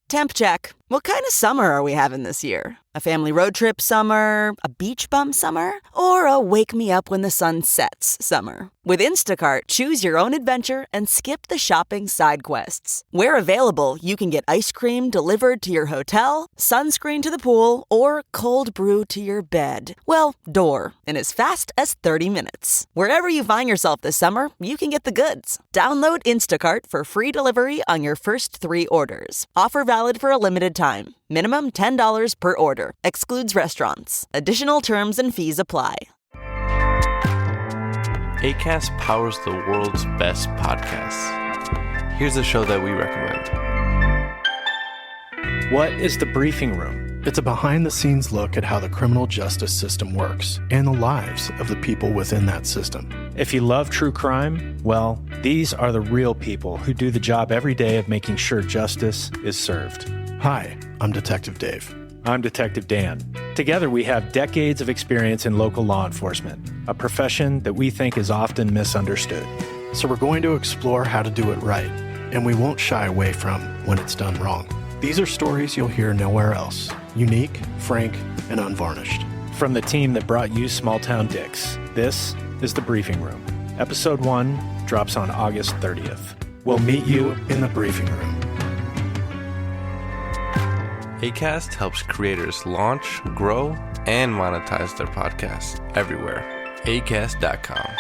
Temp check. What kind of summer are we having this year? A family road trip summer? A beach bum summer? Or a wake me up when the sun sets summer? With Instacart, choose your own adventure and skip the shopping side quests. Where available, you can get ice cream delivered to your hotel, sunscreen to the pool, or cold brew to your bed. Well, door, in as fast as 30 minutes. Wherever you find yourself this summer, you can get the goods. Download Instacart for free delivery on your first 3 orders. Offer valid for a limited time. Minimum $10 per order. Excludes restaurants. Additional terms and fees apply. Acast powers the world's best podcasts. Here's a show that we recommend. What is The Briefing Room? It's a behind-the-scenes look at how the criminal justice system works and the lives of the people within that system. If you love true crime, well, these are the real people who do the job every day of making sure justice is served. Hi, I'm Detective Dave. I'm Detective Dan. Together, we have decades of experience in local law enforcement, a profession that we think is often misunderstood. So we're going to explore how to do it right, and we won't shy away from when it's done wrong. These are stories you'll hear nowhere else. Unique, frank, and unvarnished. From the team that brought you Small Town Dicks, this is The Briefing Room. Episode 1 drops on August 30th. We'll meet you in the briefing room. Acast helps creators launch, grow, and monetize their podcasts everywhere. Acast.com.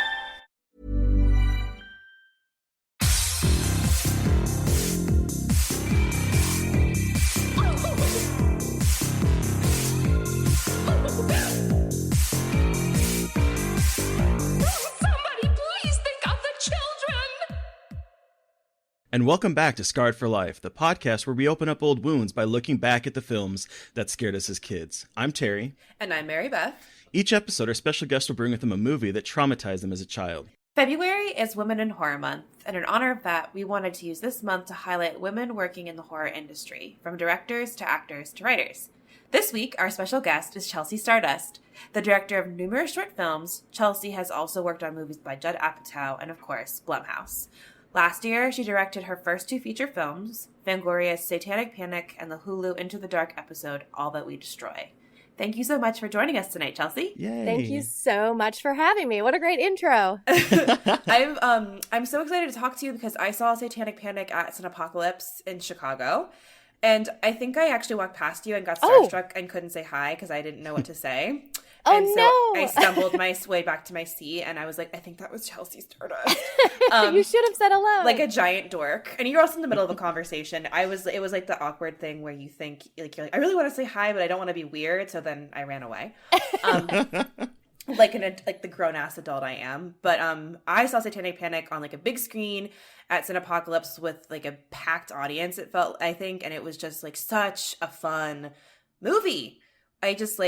And welcome back to Scarred for Life, the podcast where we open up old wounds by looking back at the films that scared us as kids. I'm Terry. And I'm Mary Beth. Each episode, our special guest will bring with them a movie that traumatized them as a child. February is Women in Horror Month, and in honor of that, we wanted to use this month to highlight women working in the horror industry, from directors to actors to writers. This week, our special guest is Chelsea Stardust. The director of numerous short films, Chelsea has also worked on movies by Judd Apatow and, of course, Blumhouse. Last year, she directed her first 2 feature films, Fangoria's Satanic Panic and the Hulu Into the Dark episode, All That We Destroy. Thank you so much for joining us tonight, Chelsea. Yay. Thank you so much for having me. What a great intro. I'm so excited to talk to you because I saw Satanic Panic at Cinepocalypse in Chicago. And I think I actually walked past you and got starstruck and couldn't say hi because I didn't know what to say. Oh, and so no. I stumbled my way back to my seat and I was like, I think that was Chelsea Stardust. You should have said hello. Like a giant dork. And you're also in the middle of a conversation. It was like the awkward thing where you think, like, you're like, I really want to say hi, but I don't want to be weird. So then I ran away. Like the grown-ass adult I am. But I saw Satanic Panic on like a big screen at Cinepocalypse with like a packed audience, it felt, I think. And it was just like such a fun movie. I just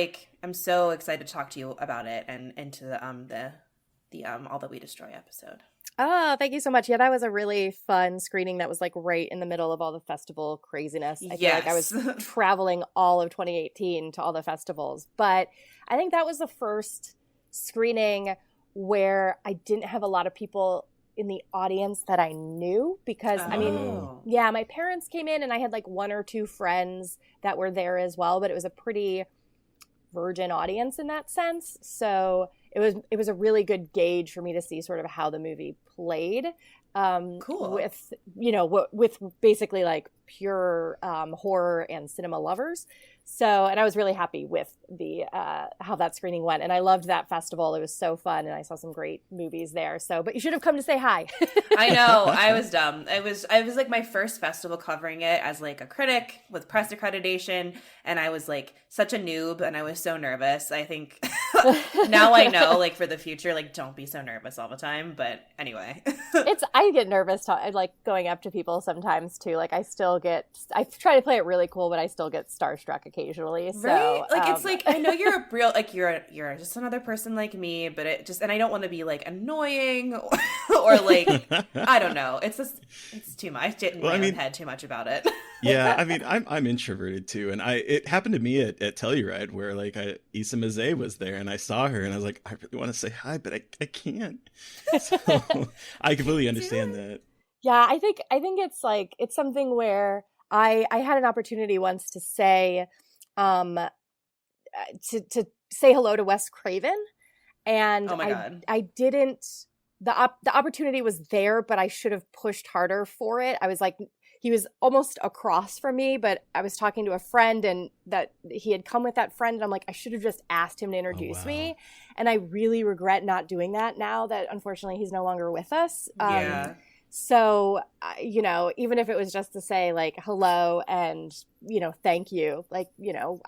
I'm so excited to talk to you about it and into the All That We Destroy episode. Oh, thank you so much. Yeah, that was a really fun screening that was like right in the middle of all the festival craziness. I feel like I was traveling all of 2018 to all the festivals. But I think that was the first screening where I didn't have a lot of people in the audience that I knew because, my parents came in and I had like 1 or 2 friends that were there as well, but it was a pretty virgin audience in that sense. So it was a really good gauge for me to see sort of how the movie played. Cool. With basically like pure horror and cinema lovers. So, and I was really happy with the how that screening went, and I loved that festival. It was so fun, and I saw some great movies there. So, but you should have come to say hi. I know, I was dumb. I was like my first festival covering it as like a critic with press accreditation, and I was like such a noob, and I was so nervous. I think now I know, like for the future, like don't be so nervous all the time. But anyway, I get nervous like going up to people sometimes too. Like I try to play it really cool, but I still get starstruck occasionally. So, right? Like it's like I know you're a real you're just another person like me, but and I don't want to be like annoying or like I don't know. It's too much. I didn't my own head too much about it. Yeah, I mean I'm introverted too, and it happened to me at Telluride where like Issa Mazzei was there and I saw her and I was like I really want to say hi, but I can't. So I completely understand that. Yeah, I think it's like it's something where I had an opportunity once to say, to say hello to Wes Craven, and oh my God. I didn't. The opportunity was there, but I should have pushed harder for it. I was like, he was almost across from me, but I was talking to a friend and that he had come with that friend. And I'm like, I should have just asked him to introduce me. And I really regret not doing that now that unfortunately he's no longer with us. Yeah. So, you know, even if it was just to say like, hello and, you know, thank you. Like, you know,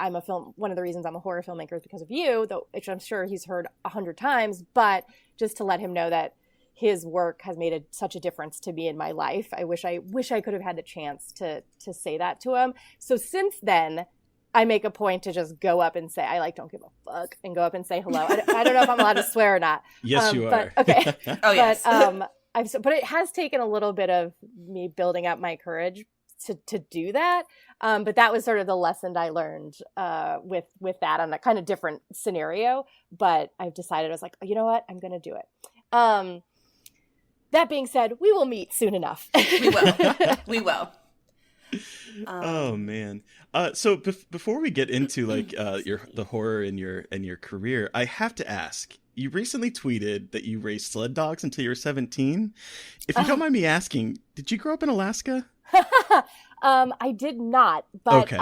one of the reasons I'm a horror filmmaker is because of you, though, which I'm sure he's heard 100 times, but just to let him know that his work has made such a difference to me in my life. I wish I could have had the chance to say that to him. So since then, I make a point to just go up and say, I like don't give a fuck, and go up and say hello. I don't know if I'm allowed to swear or not. Yes, you are. But, okay. Oh, yes. But it has taken a little bit of me building up my courage to do that. But that was sort of the lesson I learned with that on a kind of different scenario. But I've decided, I was like, oh, you know what? I'm going to do it. That being said, we will meet soon enough. We will. We will. Oh man. So before we get into like the horror in your career, I have to ask. You recently tweeted that you raised sled dogs until you were 17. If you don't mind me asking, did you grow up in Alaska? I did not, but okay.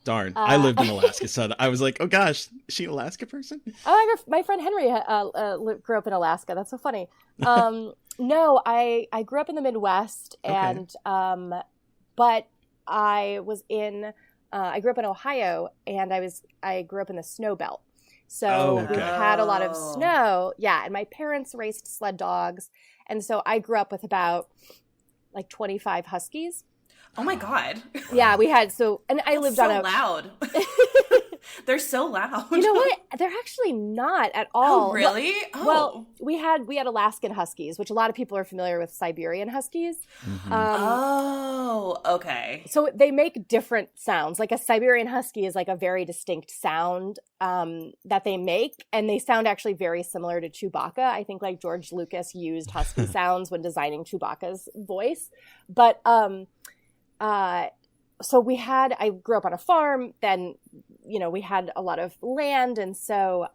Darn, I lived in Alaska, so I was like, oh gosh, is she an Alaska person? Oh, my friend Henry grew up in Alaska. That's so funny. No, I grew up in the Midwest, and but I grew up in Ohio, and I grew up in the snow belt. So we had a lot of snow. Yeah, and my parents raced sled dogs, and so I grew up with about like 25 huskies. Oh my God. Yeah, we had and I lived on a loud. They're so loud. You know what? They're actually not at all. Oh, really? Well, we had Alaskan huskies, which a lot of people are familiar with Siberian huskies. Mm-hmm. Okay. So they make different sounds. Like a Siberian husky is like a very distinct sound that they make, and they sound actually very similar to Chewbacca. I think like George Lucas used husky sounds when designing Chewbacca's voice. But so I grew up on a farm, then, you know, we had a lot of land. And so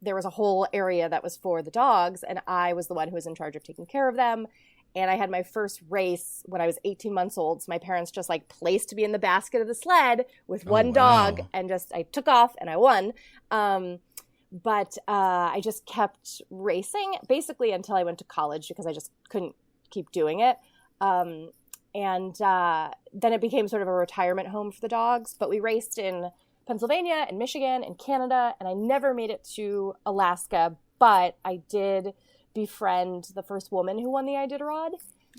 there was a whole area that was for the dogs. And I was the one who was in charge of taking care of them. And I had my first race when I was 18 months old. So my parents just like placed me in the basket of the sled with one dog, and I took off and I won. But I just kept racing basically until I went to college because I just couldn't keep doing it. And then it became sort of a retirement home for the dogs. But we raced in Pennsylvania and Michigan and Canada, and I never made it to Alaska. But I did befriend the first woman who won the Iditarod.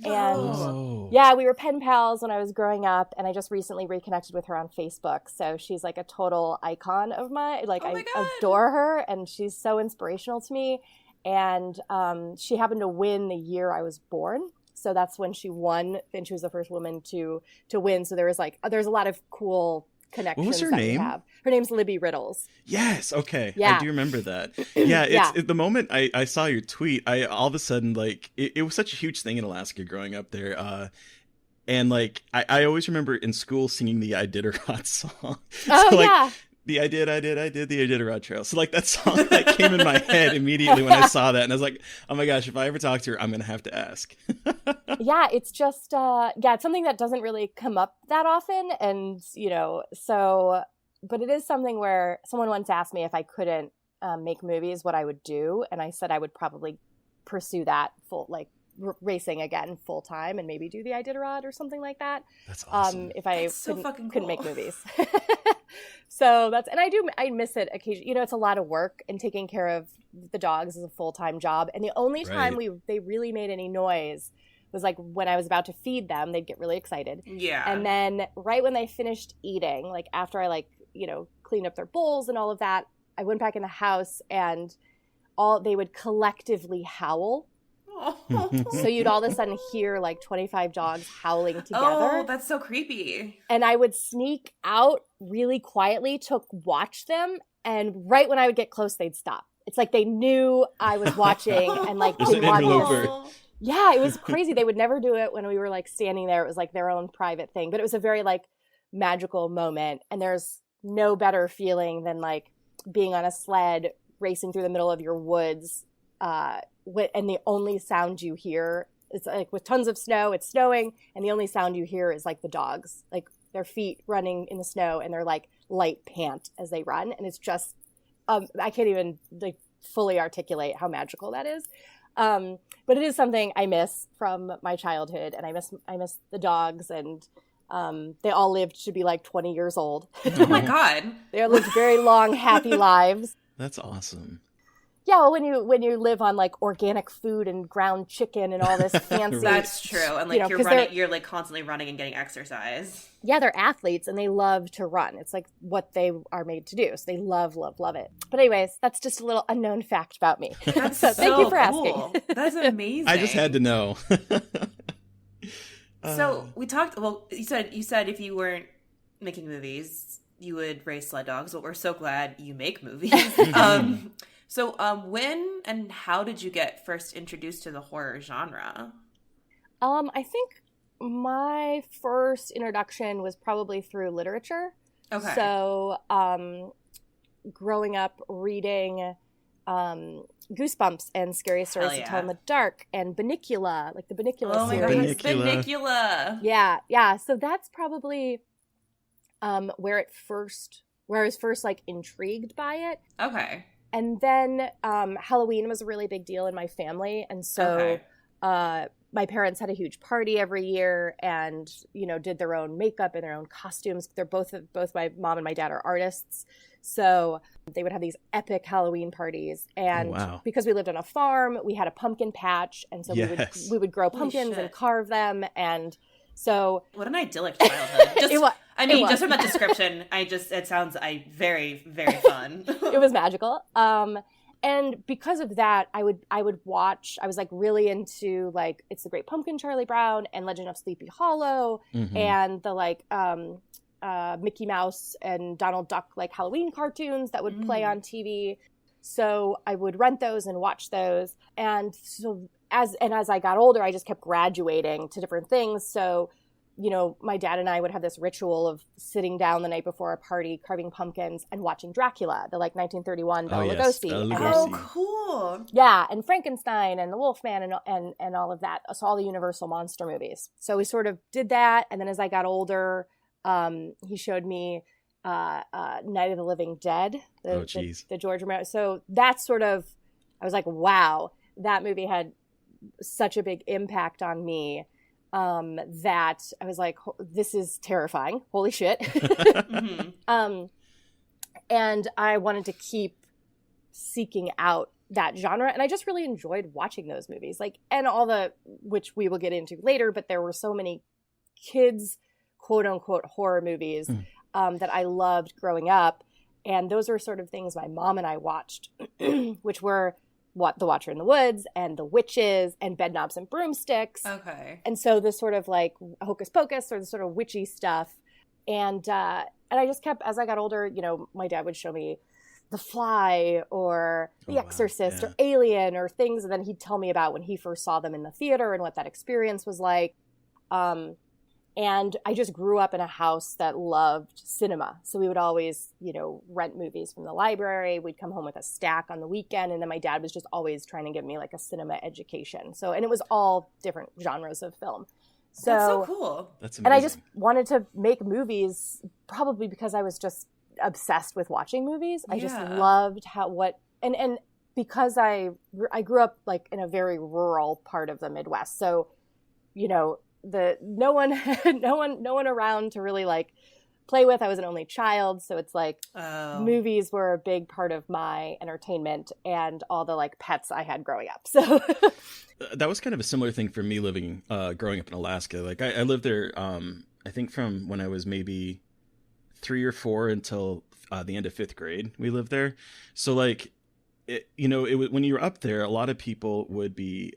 And yeah, we were pen pals when I was growing up, and I just recently reconnected with her on Facebook. So she's like a total icon of mine. Like, I adore her, and she's so inspirational to me. And she happened to win the year I was born. So that's when she won, and she was the first woman to win. So there's a lot of cool connections. What was her that name? We have. Her name's Libby Riddles. Yes. Okay. Yeah. I do remember that. Yeah. The moment I saw your tweet, I all of a sudden, like, it was such a huge thing in Alaska growing up there. And like, I always remember in school singing the Iditarod song. Oh, so, like, yeah. I did the Iditarod Trail. So like that song that came in my head immediately when I saw that. And I was like, oh my gosh, if I ever talk to her, I'm going to have to ask. Yeah, it's just, it's something that doesn't really come up that often. And, you know, but it is something where someone once asked me if I couldn't make movies, what I would do. And I said I would probably pursue that racing again full time and maybe do the Iditarod or something like that. That's awesome. If I couldn't make movies. So I miss it occasionally. You know, it's a lot of work, and taking care of the dogs is a full-time job. And the only time they really made any noise was like when I was about to feed them. They'd get really excited. Yeah. And then right when they finished eating, like after I cleaned up their bowls and all of that, I went back in the house, and they would collectively howl. So you'd all of a sudden hear like 25 dogs howling together. Oh, that's so creepy. And I would sneak out really quietly to watch them, and right when I would get close, they'd stop. It's like they knew I was watching, and like There's an interloper. Yeah, it was crazy. They would never do it when we were like standing there. It was like their own private thing, but it was a very like magical moment. And there's no better feeling than like being on a sled racing through the middle of your woods, and the only sound you hear is like with tons of snow, it's snowing, and the only sound you hear is like the dogs, like their feet running in the snow, and they're like light pant as they run, and it's just I can't even like fully articulate how magical that is. But it is something I miss from my childhood, and I miss the dogs, and they all lived to be like 20 years old. Oh my God. They all lived very long, happy lives. That's awesome. Yeah, well, when you live on like organic food and ground chicken and all this fancy, that's true. And like you're like constantly running and getting exercise. Yeah, they're athletes and they love to run. It's like what they are made to do. So they love it. But anyways, that's just a little unknown fact about me. That's so thank you for cool. asking. That's amazing. I just had to know. So we talked. Well, you said if you weren't making movies, you would race sled dogs. Well, we're so glad you make movies. So when and how did you get first introduced to the horror genre? I think my first introduction was probably through literature. Okay. So growing up reading Goosebumps and Scary Stories to Tell in the Dark and Bunnicula, like the Bunnicula series. Oh my God, Bunnicula. Yeah. So that's probably where I was first like intrigued by it. Okay. And then Halloween was a really big deal in my family, and so my parents had a huge party every year, and did their own makeup and their own costumes. They're both my mom and my dad are artists, so they would have these epic Halloween parties. And because we lived on a farm, we had a pumpkin patch, and so we would grow pumpkins and carve them. And so, what an idyllic childhood! Just from that description, it sounds very, very fun. It was magical. And because of that, I would watch. I was like really into like It's the Great Pumpkin, Charlie Brown, and Legend of Sleepy Hollow, and the like Mickey Mouse and Donald Duck like Halloween cartoons that would play on TV. So I would rent those and watch those. And so as I got older, I just kept graduating to different things. So, my dad and I would have this ritual of sitting down the night before a party, carving pumpkins, and watching Dracula, the like 1931 Bela Lugosi. Oh, cool. Yeah, and Frankenstein and the Wolfman and all of that. So all the Universal monster movies. So we sort of did that. And then as I got older, he showed me Night of the Living Dead, the George Romero. So that's sort of, I was like, wow, that movie had such a big impact on me. That I was like, this is terrifying. Holy shit. And I wanted to keep seeking out that genre. And I just really enjoyed watching those movies, like, and which we will get into later, but there were so many kids, quote unquote, horror movies, that I loved growing up. And those were sort of things my mom and I watched, which were The Watcher in the Woods and The Witches and Bedknobs and Broomsticks. Okay. And so this sort of like Hocus Pocus or the sort of witchy stuff. And I just kept, as I got older, my dad would show me The Fly or The Exorcist or Alien or things. And then he'd tell me about when he first saw them in the theater and what that experience was like. And I just grew up in a house that loved cinema. So we would always, rent movies from the library. We'd come home with a stack on the weekend. And then my dad was just always trying to give me like a cinema education. So, and it was all different genres of film. So, that's so cool. That's amazing. And I just wanted to make movies probably because I was just obsessed with watching movies. I just loved and because I grew up like in a very rural part of the Midwest. So, no one around to really like play with. I was an only child, so it's like movies were a big part of my entertainment and all the like pets I had growing up. So that was kind of a similar thing for me growing up in Alaska. Like I lived there, I think from when I was maybe 3 or 4 until the end of 5th grade. We lived there, so like when you were up there, a lot of people would be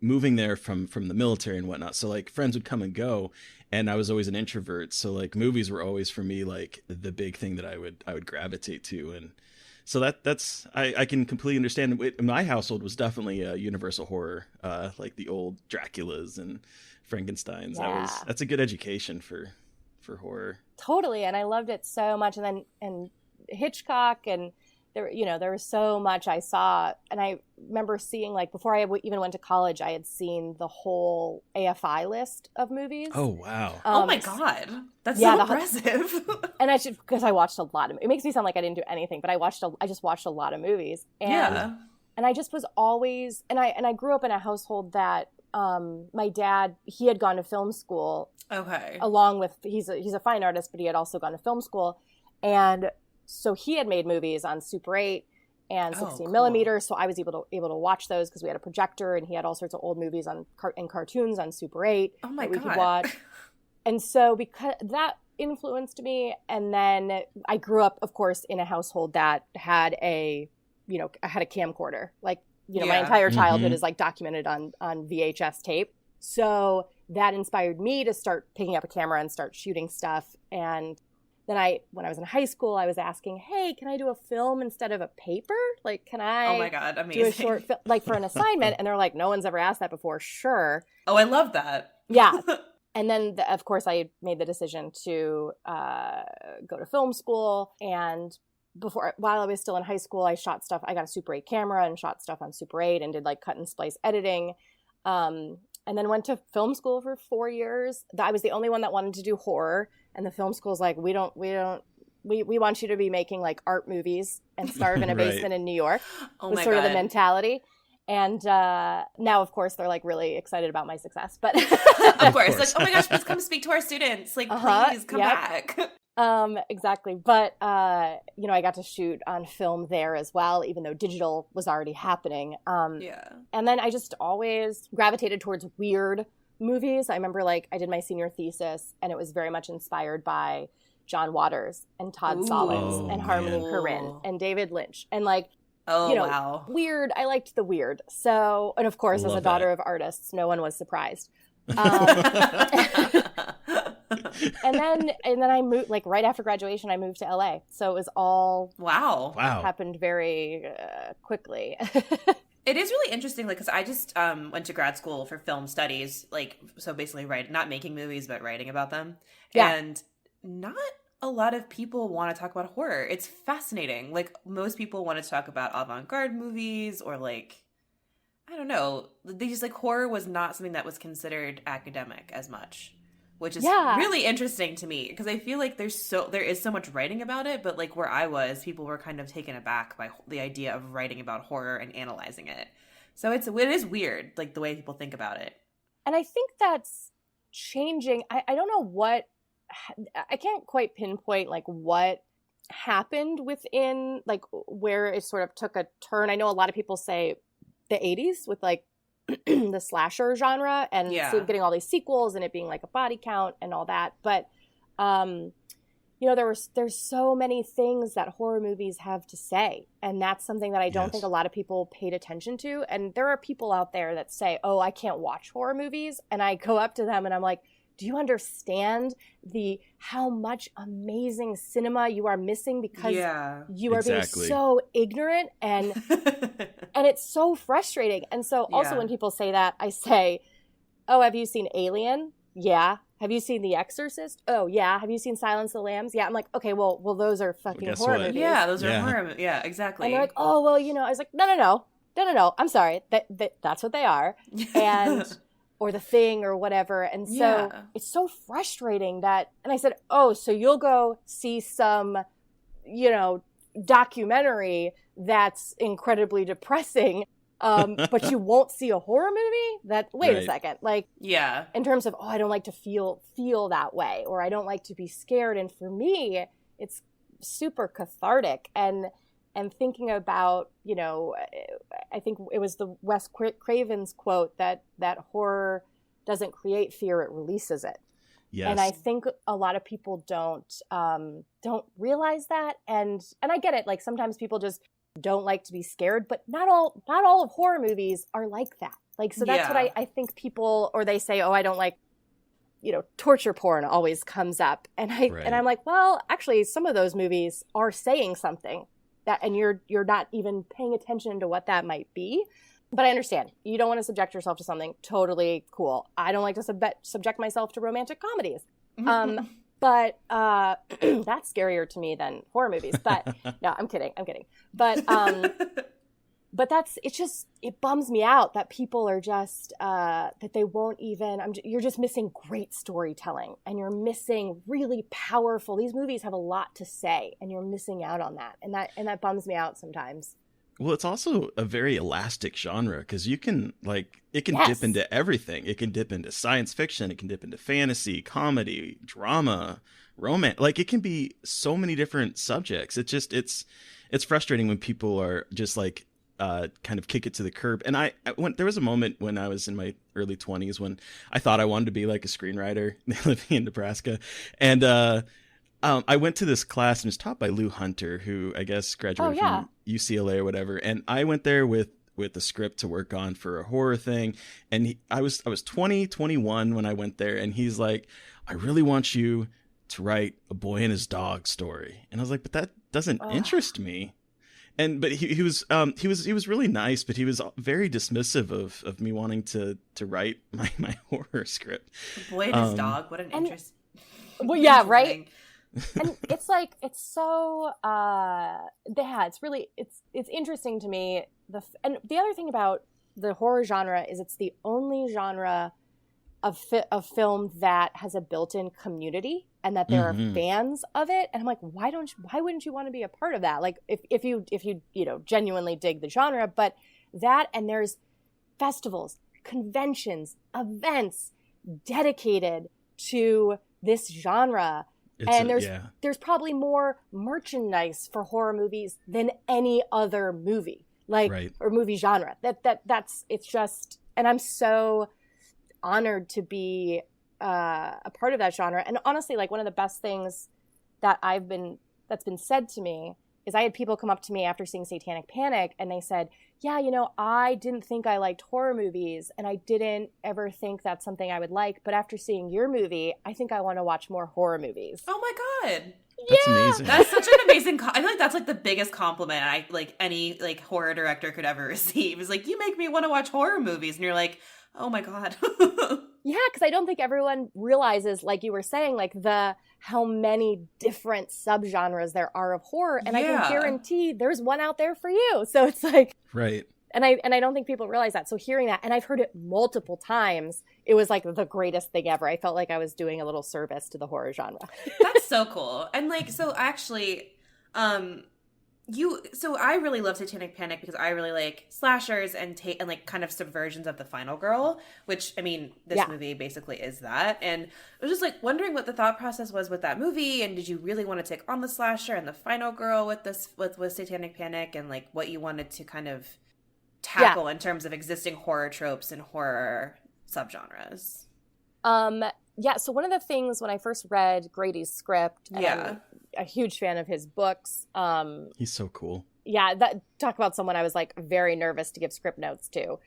moving there from the military and whatnot. So like friends would come and go, and I was always an introvert. So like movies were always for me like the big thing that I would gravitate to. And So that's I can completely understand. In my household was definitely a universal horror, like the old Draculas and Frankensteins. Yeah. That's a good education for horror. Totally, and I loved it so much. And Hitchcock, and there was so much I saw. And I remember seeing, like, before I even went to college, I had seen the whole AFI list of movies. Oh wow! Oh my god, that's so impressive. And because I watched a lot of. It makes me sound like I didn't do anything, but I just watched a lot of movies. And, and I just was always, and I grew up in a household that my dad, he had gone to film school. Okay. Along with, he's a fine artist, but he had also gone to film school, and so he had made movies on Super 8 and 16 millimeters. So I was able to watch those because we had a projector, and he had all sorts of old movies and cartoons on Super 8 that we could watch. And so because that influenced me, and then I grew up, of course, in a household that had a camcorder. Like, my entire childhood is like documented on VHS tape. So that inspired me to start picking up a camera and start shooting stuff. And then when I was in high school, I was asking, hey, can I do a film instead of a paper? Like, can I oh my God, amazing. do a short film, like, for an assignment? And they're like, no one's ever asked that before. Sure. Oh, I love that. Yeah. And then, of course, I made the decision to go to film school. And while I was still in high school, I shot stuff. I got a Super 8 camera and shot stuff on Super 8 and did like cut and splice editing. And then went to film school for 4 years. I was the only one that wanted to do horror. And the film school's like, we want you to be making like art movies and starve in a basement in New York. Was sort of the mentality. And now, of course, they're like really excited about my success. But of course, like, oh my gosh, please come speak to our students. Like, please come back. Exactly. But, I got to shoot on film there as well, even though digital was already happening. And then I just always gravitated towards weird movies. I remember, like, I did my senior thesis, and it was very much inspired by John Waters and Todd Solondz and Harmony Korine and David Lynch. And, like, wow. Weird. I liked the weird. So, and of course, as a daughter of artists, no one was surprised. And then I moved, like, right after graduation, I moved to LA. So it was all happened very quickly. It is really interesting, like, because I just went to grad school for film studies, like, so basically not making movies, but writing about them. Yeah. And not a lot of people want to talk about horror. It's fascinating. Like, most people want to talk about avant-garde movies or, like, I don't know. They just, like, horror was not something that was considered academic as much, which is really interesting to me because I feel like there is so much writing about it, but, like, where I was, people were kind of taken aback by the idea of writing about horror and analyzing it. So it is weird, like, the way people think about it. And I think that's changing. I don't know what, I can't quite pinpoint, like, what happened within, like, where it sort of took a turn. I know a lot of people say the 80s with, like, the slasher genre and getting all these sequels and it being like a body count and all that. But, there's so many things that horror movies have to say. And that's something that I don't think a lot of people paid attention to. And there are people out there that say, oh, I can't watch horror movies. And I go up to them and I'm like, do you understand how much amazing cinema you are missing because you are being so ignorant and and it's so frustrating. And so also when people say that, I say, oh, have you seen Alien? Yeah. Have you seen The Exorcist? Oh, yeah. Have you seen Silence of the Lambs? Yeah. I'm like, okay, well, those are fucking horror movies. Yeah, those are horror movies. Yeah, exactly. And they're like, oh, well, I was like, no. I'm sorry. That's what they are. And or The Thing or whatever. And so it's so frustrating and I said, oh, so you'll go see some, documentary that's incredibly depressing, but you won't see a horror movie? Wait a second. Like, in terms of, I don't like to feel that way, or I don't like to be scared. And for me, it's super cathartic. And thinking about, I think it was the Wes Craven's quote that horror doesn't create fear, it releases it. Yes. And I think a lot of people don't realize that. And I get it. Like, sometimes people just don't like to be scared, but not all of horror movies are like that. Like, so that's what I think people, or they say, oh, I don't like, torture porn always comes up. And I'm like, well, actually, some of those movies are saying something. that, and you're not even paying attention to what that might be. But I understand. You don't want to subject yourself to something. Totally cool. I don't like to subject myself to romantic comedies. But that's scarier to me than horror movies. But no, I'm kidding. But it bums me out that people are just, that they won't even, you're just missing great storytelling, and you're missing really powerful, these movies have a lot to say, and you're missing out on that. And that bums me out sometimes. Well, it's also a very elastic genre, because you can it can Yes. dip into everything. It can dip into science fiction. It can dip into fantasy, comedy, drama, romance. Like, it can be so many different subjects. It's frustrating when people are just like, kind of kick it to the curb. And there was a moment when I was in my early 20s when I thought I wanted to be like a screenwriter living in Nebraska. And, I went to this class and it was taught by Lou Hunter, who I guess graduated from UCLA or whatever. And I went there with a script to work on for a horror thing. And I was 21 when I went there. And he's like, I really want you to write a boy and his dog story. And I was like, but that doesn't interest me. But he was really nice, but he was very dismissive of me wanting to write my horror script. Boy and his dog, what an interest. Well, yeah, right. And it's like, it's so, it's interesting to me. And the other thing about the horror genre is it's the only genre of film that has a built-in community, and that there are fans of it. And I'm like, why wouldn't you want to be a part of that? Like, if you genuinely dig the genre, but that, and there's festivals, conventions, events dedicated to this genre. There's probably more merchandise for horror movies than any other movie, or movie genre. It's just, and I'm so honored to be a part of that genre. And honestly, like, one of the best things that's been said to me is, I had people come up to me after seeing Satanic Panic, and they said, yeah, I didn't think I liked horror movies, and I didn't ever think that's something I would like, but after seeing your movie, I think I want to watch more horror movies. Oh my God. That's amazing. That's such an amazing I feel like that's like the biggest compliment any horror director could ever receive. Is like, you make me want to watch horror movies, and you're like, oh my God. Yeah, because I don't think everyone realizes, like you were saying, like how many different subgenres there are of horror, and I can guarantee there's one out there for you. So it's like, right. And I don't think people realize that. So hearing that, and I've heard it multiple times, it was like the greatest thing ever. I felt like I was doing a little service to the horror genre. That's so cool. And so actually, so I really love Satanic Panic because I really like slashers and kind of subversions of the final girl, which, I mean, this movie basically is that. And I was just like wondering what the thought process was with that movie, and did you really want to take on the slasher and the final girl with Satanic Panic, and like what you wanted to kind of tackle in terms of existing horror tropes and horror subgenres? So one of the things when I first read Grady's script, and I'm a huge fan of his books. He's so cool. Yeah, talk about someone I was like very nervous to give script notes to.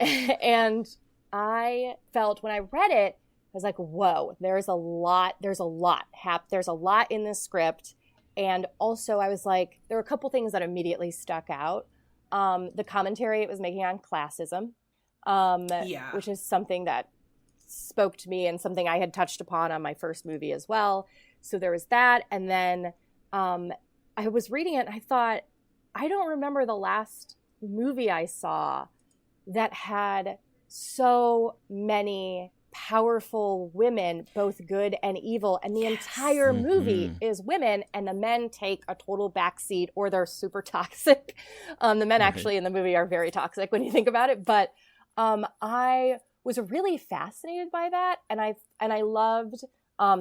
And I felt when I read it, I was like, whoa, there's a lot in this script. And also I was like, there were a couple things that immediately stuck out. The commentary it was making on classism, which is something that spoke to me and something I had touched upon on my first movie as well. So there was that. And then I was reading it and I thought, I don't remember the last movie I saw that had so many powerful women, both good and evil. And the entire movie is women, and the men take a total backseat, or they're super toxic. The men actually in the movie are very toxic when you think about it. But I was really fascinated by that. And I loved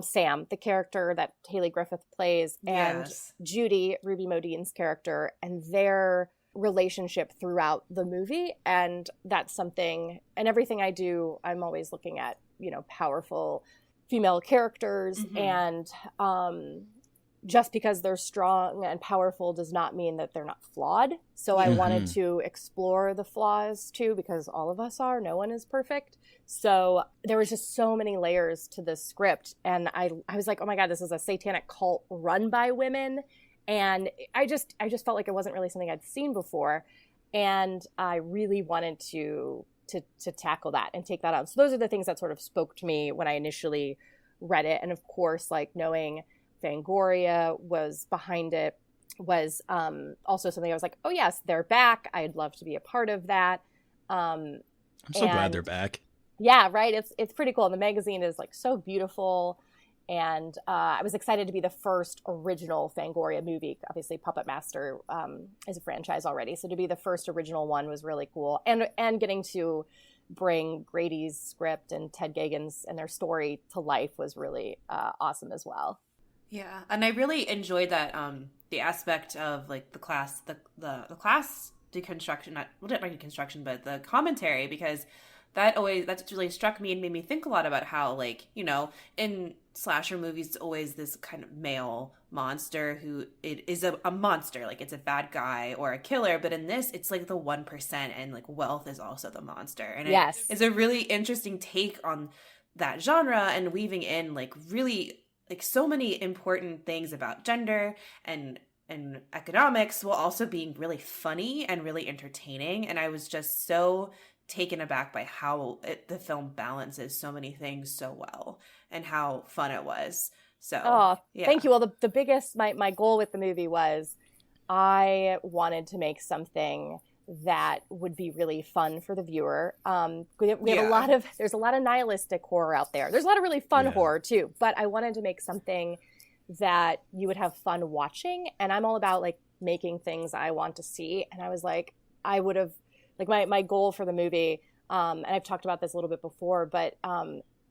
Sam, the character that Haley Griffith plays, and Judy, Ruby Modine's character, and their relationship throughout the movie. And that's something, and everything I do, I'm always looking at, powerful female characters. And just because they're strong and powerful does not mean that they're not flawed. So I wanted to explore the flaws too, because all of us are, no one is perfect. So there was just so many layers to this script. And I was like, oh my God, this is a satanic cult run by women. And I just felt like it wasn't really something I'd seen before. And I really wanted to tackle that and take that on. So those are the things that sort of spoke to me when I initially read it. And of course, like knowing Fangoria was behind it was also something I was like, oh yes, they're back. I'd love to be a part of that. I'm so glad they're back. Yeah, right. It's pretty cool. And the magazine is like so beautiful. And I was excited to be the first original Fangoria movie. Obviously, Puppet Master is a franchise already. So to be the first original one was really cool. And getting to bring Grady's script and Ted Gagan's and their story to life was really awesome as well. Yeah. And I really enjoyed that the aspect of like the class deconstruction, not deconstruction, but the commentary, because that really struck me and made me think a lot about how, like, you know, in slasher movies, it's always this kind of male monster who it is a monster, like it's a bad guy or a killer. But in this, it's like the 1%, and like wealth is also the monster. And yes, it's a really interesting take on that genre, and weaving in like really like so many important things about gender and economics, while also being really funny and really entertaining. And I was just so taken aback by how the film balances so many things so well, and how fun it was. So, Thank you. Well, the biggest, my goal with the movie was I wanted to make something that would be really fun for the viewer. We have there's a lot of nihilistic horror out there. There's a lot of really fun horror too, but I wanted to make something that you would have fun watching. And I'm all about like making things I want to see. And I was like, I would have, like my goal for the movie, and I've talked about this a little bit before, but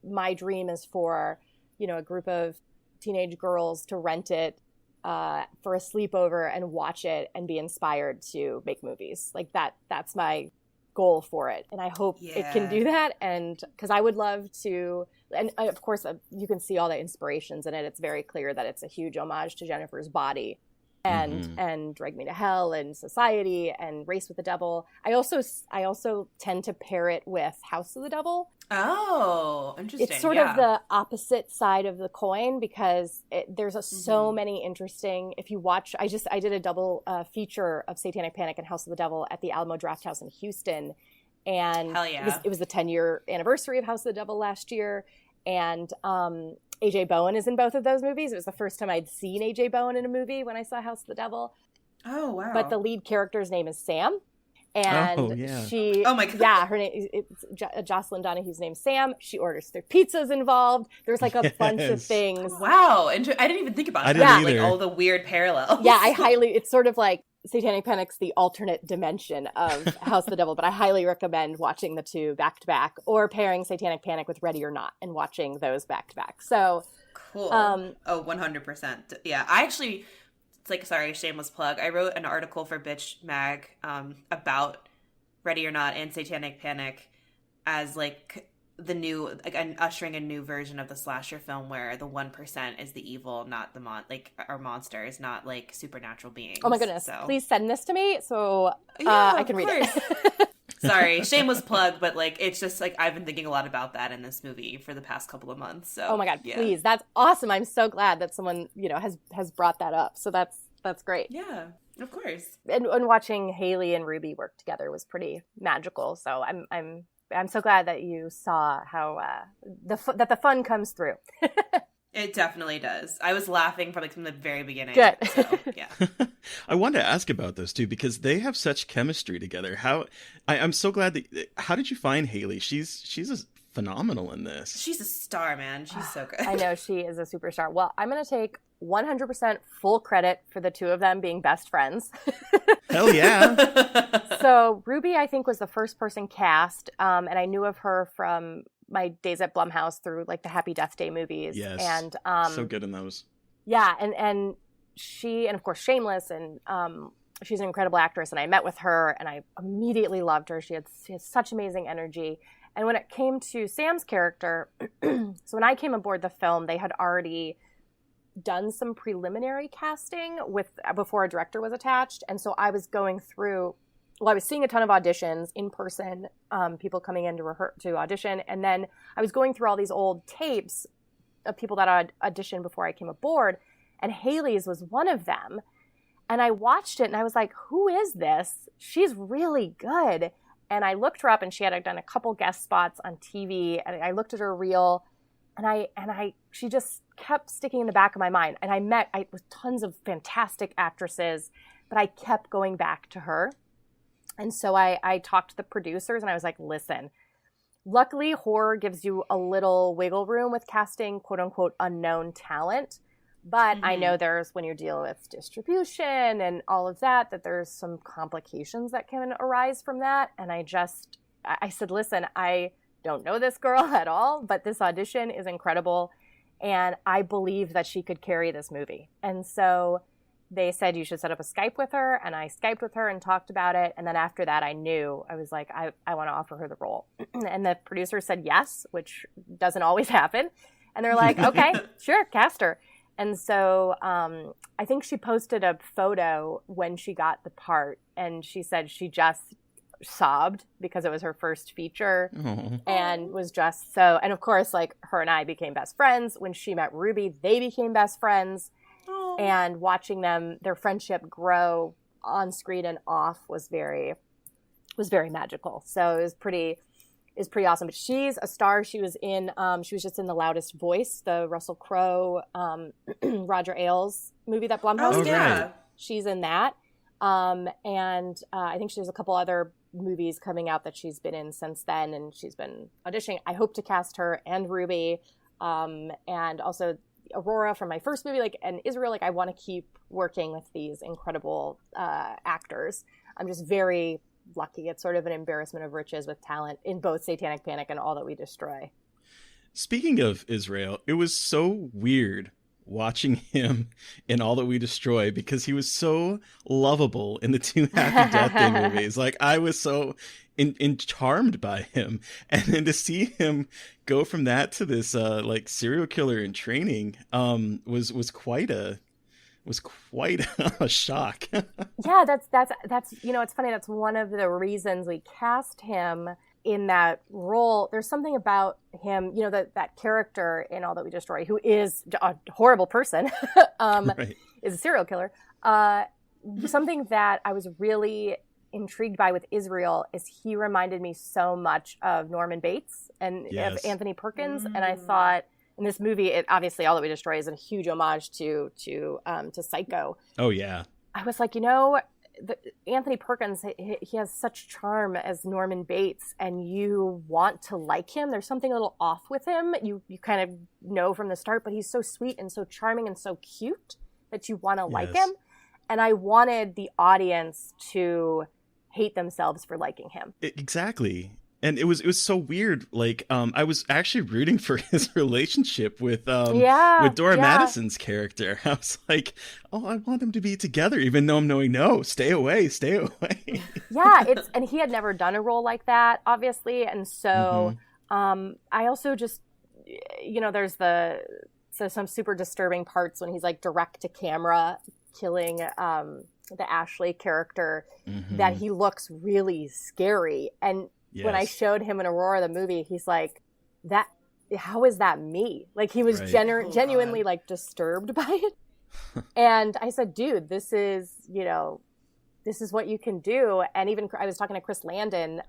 my dream is for, you know, a group of teenage girls to rent it for a sleepover and watch it and be inspired to make movies. Like that's my goal for it. And I hope it can do that. And because I would love to, and of course, you can see all the inspirations in it. It's very clear that it's a huge homage to Jennifer's Body. And Drag Me to Hell and Society and Race with the Devil. I also tend to pair it with House of the Devil. Oh, interesting. It's sort of the opposite side of the coin, because there's so many interesting. If you watch, I did a double feature of Satanic Panic and House of the Devil at the Alamo Drafthouse in Houston, and it was the 10-year anniversary of House of the Devil last year, and AJ Bowen is in both of those movies. It was the first time I'd seen AJ Bowen in a movie when I saw House of the Devil. Oh, wow. But the lead character's name is Sam. And she, oh my God. Yeah, her name it's Jocelyn Donahue's name's Sam. She orders their pizzas involved. There's like a bunch of things. Wow. I didn't even think about that. Like all the weird parallels. Yeah, it's sort of like Satanic Panic's the alternate dimension of House of the Devil, but I highly recommend watching the two back to back, or pairing Satanic Panic with Ready or Not and watching those back to back. So cool. 100%. Yeah, I actually, it's like, sorry, shameless plug. I wrote an article for Bitch Mag about Ready or Not and Satanic Panic as like the new, like ushering a new version of the slasher film where the 1% is the evil, not the our monsters, not like supernatural beings. Oh my goodness. So please send this to me so I can read it. Sorry, shameless plug, but like it's just like I've been thinking a lot about that in this movie for the past couple of months. So oh my God, please. That's awesome. I'm so glad that someone, you know, has brought that up. So that's great. Yeah. Of course. And watching Haley and Ruby work together was pretty magical. So I'm so glad that you saw how that the fun comes through. It definitely does. I was laughing from the very beginning. Good. So, yeah. I wanted to ask about those two because they have such chemistry together. I'm so glad that. How did you find Haley? She's phenomenal in this. She's a star, man. She's so good. I know, she is a superstar. Well, I'm going to take 100% full credit for the two of them being best friends. Hell yeah. So Ruby, I think, was the first person cast, and I knew of her from my days at Blumhouse through like the Happy Death Day movies. Yes, and so good in those. Yeah, and she, and of course Shameless, and she's an incredible actress, and I met with her, and I immediately loved her. She has such amazing energy. And when it came to Sam's character, so when I came aboard the film, they had already done some preliminary casting before a director was attached. And so I was going through, I was seeing a ton of auditions in person, people coming in to audition. And then I was going through all these old tapes of people that I'd auditioned before I came aboard. And Haley's was one of them. And I watched it and I was like, who is this? She's really good. And I looked her up and she had done a couple guest spots on TV. And I looked at her reel and she just kept sticking in the back of my mind. And I met with tons of fantastic actresses, but I kept going back to her. And so I talked to the producers and I was like, listen, luckily horror gives you a little wiggle room with casting quote unquote unknown talent. But I know when you're dealing with distribution and all of that there's some complications that can arise from that. And I said, listen, I don't know this girl at all, but this audition is incredible. And I believe that she could carry this movie. And so they said you should set up a Skype with her. And I Skyped with her and talked about it. And then after that, I was like, I want to offer her the role. And the producer said yes, which doesn't always happen. And they're like, okay, sure, cast her. And so I think she posted a photo when she got the part, and she said she just sobbed because it was her first feature and was just so, and of course, like her and I became best friends. When she met Ruby, they became best friends. And watching their friendship grow on screen and off was very magical. So it was pretty awesome. But she's a star. She was just in The Loudest Voice, the Russell Crowe, Roger Ailes movie that Blumhouse did. Right. She's in that. And I think there's a couple other movies coming out that she's been in since then, and she's been auditioning. I hope to cast her and Ruby, and also Aurora from my first movie, and Israel. I want to keep working with these incredible actors. I'm just very lucky. It's sort of an embarrassment of riches with talent in both Satanic Panic and All That We Destroy. Speaking of Israel, it was so weird watching him in All That We Destroy because he was so lovable in the two Happy Death Day movies. I was so charmed by him, and then to see him go from that to this serial killer in training was quite a shock. Yeah, that's it's funny. That's one of the reasons we cast him in that role. There's something about him, that character in All That We Destroy, who is a horrible person, Right. is a serial killer. Something that I was really intrigued by with Israel is he reminded me so much of Norman Bates and of Anthony Perkins, and I thought, in this movie, obviously All That We Destroy is a huge homage to Psycho. Oh yeah. I was like, Anthony Perkins, he has such charm as Norman Bates, and you want to like him. There's something a little off with him. You kind of know from the start, but he's so sweet and so charming and so cute that you want to like him. And I wanted the audience to hate themselves for liking him. Exactly. And it was so weird. I was actually rooting for his relationship with Dora Madison's character. I was like, oh, I want them to be together, even though I'm knowing, no, stay away. Yeah, and he had never done a role like that, obviously, and so I also just, there's some super disturbing parts when he's direct to camera killing the Ashley character, that he looks really scary. And when I showed him in Aurora, the movie, he's like, how is that me? He was genuinely disturbed by it. And I said, dude, this is what you can do. And even I was talking to Chris Landon.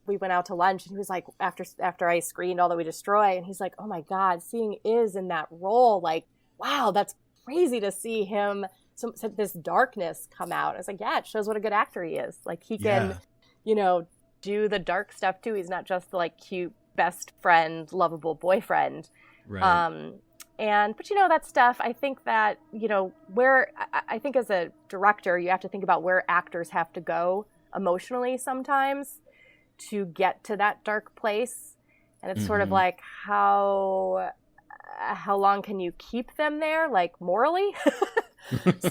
We went out to lunch, and he was like, after I screened All That We Destroy, and he's like, oh my God, seeing Iz in that role, wow, that's crazy to see him, this darkness come out. I was like, yeah, it shows what a good actor he is. He can, do the dark stuff too. He's not just the cute best friend, lovable boyfriend. Right. But that stuff, I think that, I think as a director, you have to think about where actors have to go emotionally sometimes to get to that dark place. And it's sort of how long can you keep them there, morally?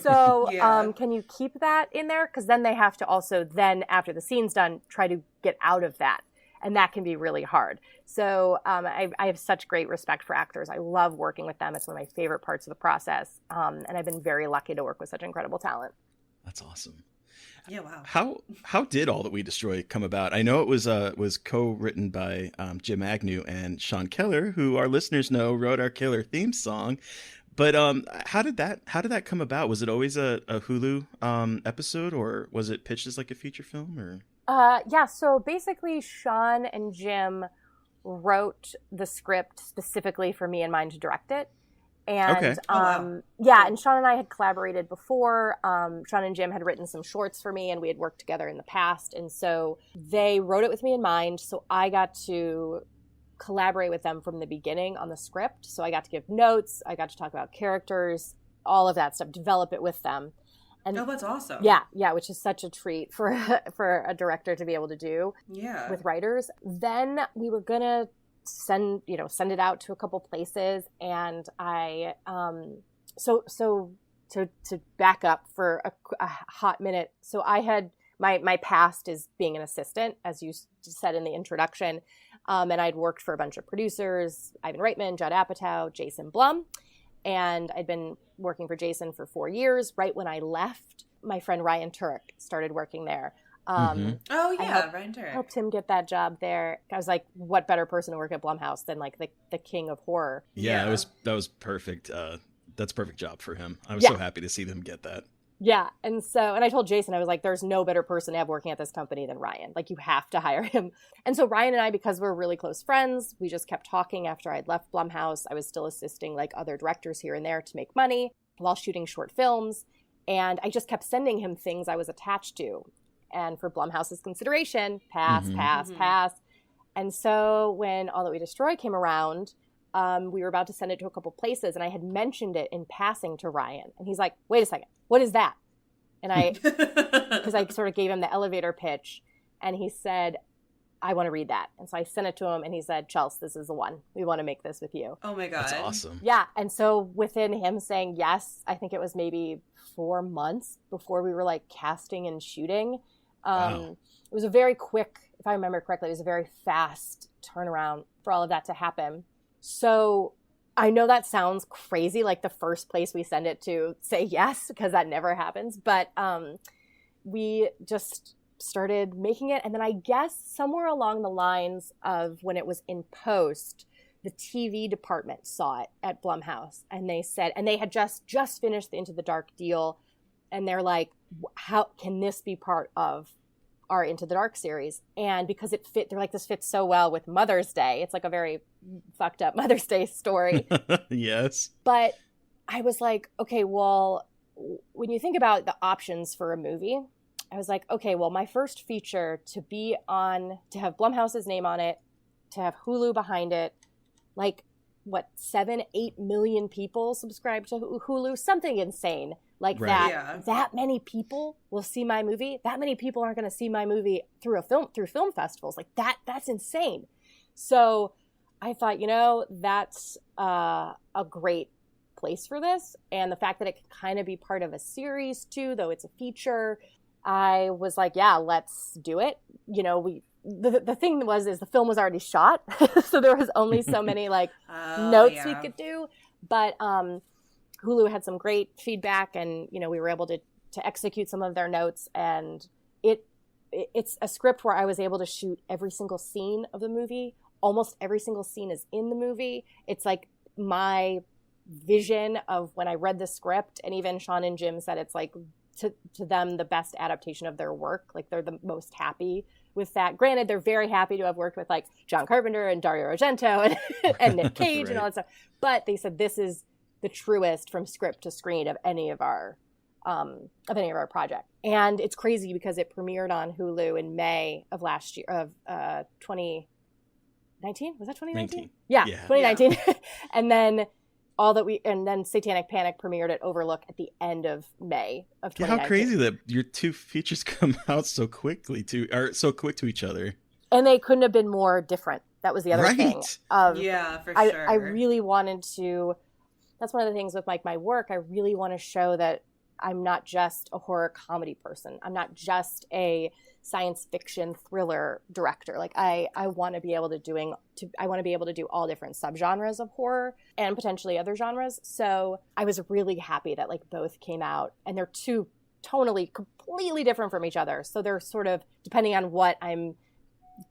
So can you keep that in there? Because then they have to also then, after the scene's done, try to get out of that. And that can be really hard. So I have such great respect for actors. I love working with them. It's one of my favorite parts of the process. And I've been very lucky to work with such incredible talent. That's awesome. Yeah, wow. How did All That We Destroy come about? I know it was co-written by Jim Agnew and Sean Keller, who our listeners know wrote our killer theme song. But how did that come about? Was it always a Hulu episode, or was it pitched as like a feature film? Or yeah. So basically, Sean and Jim wrote the script specifically for me in mind to direct it. And okay. yeah, and Sean and I had collaborated before. Sean and Jim had written some shorts for me, and we had worked together in the past. And so they wrote it with me in mind. So I got to collaborate with them from the beginning on the script. So I got to give notes. I got to talk about characters, all of that stuff, develop it with them. And that's awesome. Yeah, which is such a treat for a director to be able to do with writers. Then we were going to send it out to a couple places, and I so to back up for a hot minute. So I had my past is being an assistant, as you said in the introduction, and I'd worked for a bunch of producers: Ivan Reitman, Judd Apatow, Jason Blum, and I'd been working for Jason for 4 years. Right when I left, my friend Ryan Turek started working there. Ryan Turek. Helped him get that job there. I was like, what better person to work at Blumhouse than like the king of horror? Yeah, that was perfect. That's a perfect job for him. I was so happy to see them get that. Yeah, and I told Jason, I was like, there's no better person to have working at this company than Ryan. Like, you have to hire him. And so Ryan and I, because we're really close friends, we just kept talking after I'd left Blumhouse. I was still assisting like other directors here and there to make money while shooting short films. And I just kept sending him things I was attached to. And for Blumhouse's consideration, pass. And so when All That We Destroy came around, we were about to send it to a couple places, and I had mentioned it in passing to Ryan. And he's like, wait a second, what is that? And because I sort of gave him the elevator pitch, and he said, I want to read that. And so I sent it to him, and he said, Chelsea, this is the one. We want to make this with you. Oh my God. That's awesome. Yeah. And so within him saying yes, I think it was maybe 4 months before we were like casting and shooting. Wow. It was a very quick, if I remember correctly, it was a very fast turnaround for all of that to happen. So I know that sounds crazy, like the first place we send it to say yes, because that never happens. But we just started making it. And then I guess somewhere along the lines of when it was in post, the TV department saw it at Blumhouse. And they said, and they had just finished the Into the Dark deal. And they're like, how can this be part of our Into the Dark series? And because it fit, they're like, this fits so well with Mother's Day. It's like a very fucked up Mother's Day story. Yes. But I was like, okay, well, when you think about the options for a movie, I was like, okay, well, my first feature to have Blumhouse's name on it, to have Hulu behind it, like, 7-8 million people subscribe to Hulu, something insane like that. Yeah. That many people will see my movie. That many people aren't going to see my movie through film festivals. Like that's insane. So I thought, that's a great place for this. And the fact that it can kind of be part of a series too, though it's a feature, I was like, yeah, let's do it. The thing is the film was already shot. So there was only so many notes we could do. But Hulu had some great feedback, and we were able to execute some of their notes. And it's a script where I was able to shoot every single scene of the movie. Almost every single scene is in the movie. It's like my vision of when I read the script, and even Sean and Jim said it's like to them the best adaptation of their work. Like they're the most happy with that. Granted, they're very happy to have worked with like John Carpenter and Dario Argento and Nick Cage right. And all that stuff. But they said this is the truest from script to screen of any of our projects. And it's crazy because it premiered on Hulu in May of last year of 2019. Was that 2019? Yeah, 2019. Yeah. And then Satanic Panic premiered at Overlook at the end of May of 2019. How crazy that your two features come out so quick to each other. And they couldn't have been more different. That was the other thing. Yeah, for sure. I really wanted to. That's one of the things with my work. I really want to show that I'm not just a horror comedy person. I'm not just a science fiction thriller director. Like I want to be able to do all different subgenres of horror and potentially other genres. So I was really happy that both came out, and they're two tonally completely different from each other. So they're sort of, depending on what I'm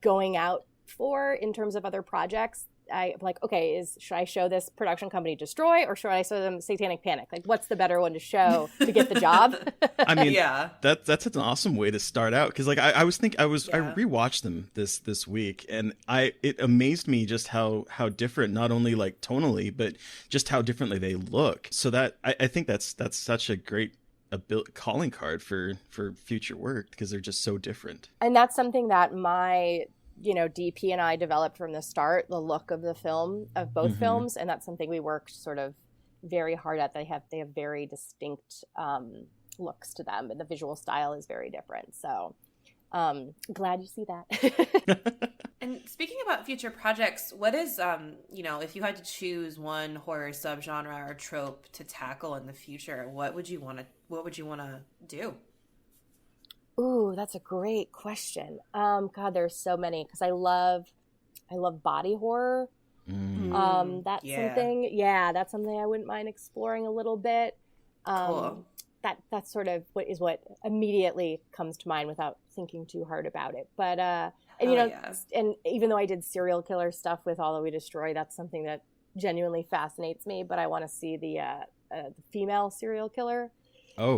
going out for in terms of other projects, I'm like, okay, should I show this production company Destroy, or should I show them Satanic Panic? Like, what's the better one to show to get the job? I mean, yeah, that's an awesome way to start out, because like I rewatched them this week, and it amazed me just how different, not only like tonally, but just how differently they look. So that I think that's such a great calling card for future work, because they're just so different. And that's something that my DP and I developed from the start, the look of the film, of both films, and that's something we worked sort of very hard at. They have very distinct looks to them, and the visual style is very different. So glad you see that. And speaking about future projects, what is if you had to choose one horror subgenre or trope to tackle in the future, what would you want to do? Ooh, that's a great question. God, there's so many, because I love body horror. That's something I wouldn't mind exploring a little bit. Cool. That's sort of what immediately comes to mind without thinking too hard about it. But and even though I did serial killer stuff with Although We Destroy, that's something that genuinely fascinates me. But I want to see the female serial killer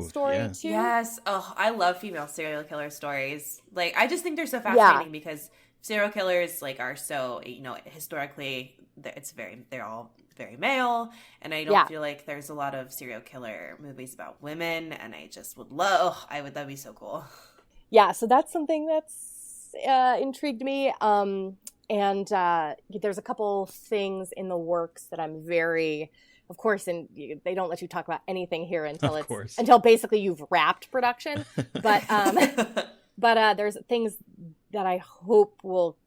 story too. Yes. Oh, I love female serial killer stories. Like, I just think they're so fascinating because serial killers are so, historically they're all very male, and I don't feel like there's a lot of serial killer movies about women, and I just would love, that'd be so cool. Yeah, so that's something that's intrigued me. And there's a couple things in the works that I'm very, of course, and they don't let you talk about anything here until basically you've wrapped production. But there's things that I hope will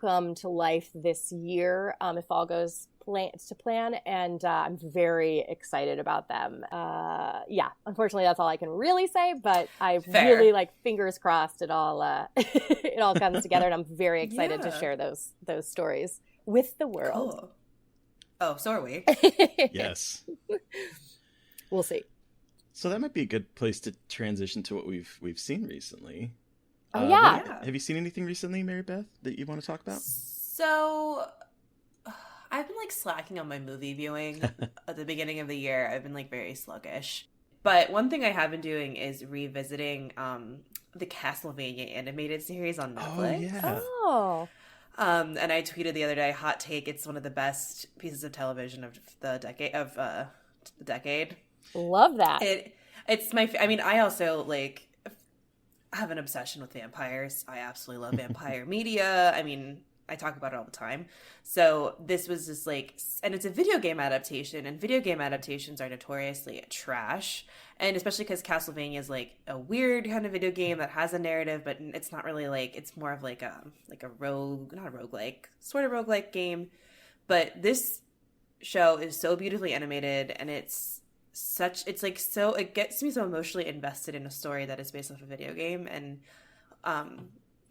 come to life this year, if all goes to plan, and I'm very excited about them. Unfortunately, that's all I can really say, but I really fingers crossed it all it all comes together, and I'm very excited to share those stories with the world. Cool. Oh, so are we. Yes. We'll see. So that might be a good place to transition to what we've seen recently. Have you seen anything recently, Mary Beth, that you want to talk about? So I've been slacking on my movie viewing at the beginning of the year. I've been very sluggish. But one thing I have been doing is revisiting the Castlevania animated series on Netflix. Oh, yeah. And I tweeted the other day, hot take, it's one of the best pieces of television of the decade. Love that. It's my I also have an obsession with vampires. I absolutely love vampire media. I talk about it all the time. So this was just and it's a video game adaptation, and video game adaptations are notoriously trash. And especially because Castlevania is a weird kind of video game that has a narrative, but it's not really it's more of a sort of roguelike game. But this show is so beautifully animated, and it gets me so emotionally invested in a story that is based off a video game. And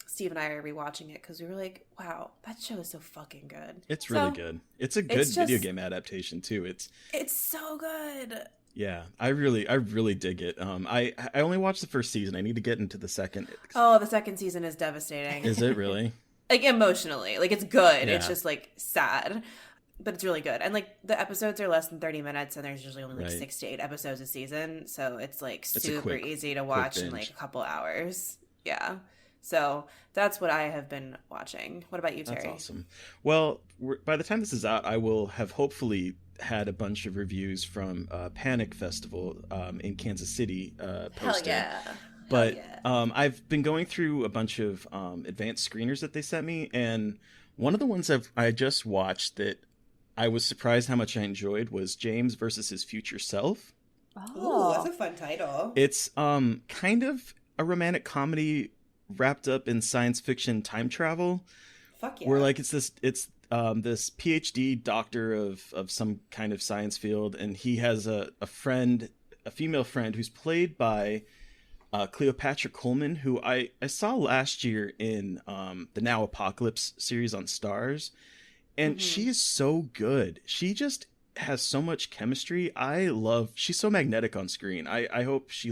Steve and I are rewatching it because we were wow, that show is so fucking good. It's really good. It's a good video game adaptation too. It's so good. Yeah, I really dig it. I only watched the first season. I need to get into the second. Oh, the second season is devastating. Is it really? Emotionally, it's good. Yeah. It's just sad. But it's really good. And the episodes are less than 30 minutes, and there's usually only 6 to 8 episodes a season. So it's super easy to watch in a couple hours. Yeah. So that's what I have been watching. What about you, Terry? That's awesome. Well, by the time this is out, I will have hopefully had a bunch of reviews from Panic Festival in Kansas City posted. Hell yeah. But I've been going through a bunch of advanced screeners that they sent me, and one of the ones I just watched that I was surprised how much I enjoyed was James versus His Future Self. Oh, that's a fun title. It's kind of a romantic comedy wrapped up in science fiction time travel. Fuck yeah. Where it's this PhD doctor of some kind of science field, and he has a female friend who's played by Cleopatra Coleman, who I saw last year in the Now Apocalypse series on Stars. And she is so good. She just has so much chemistry. She's so magnetic on screen. I hope she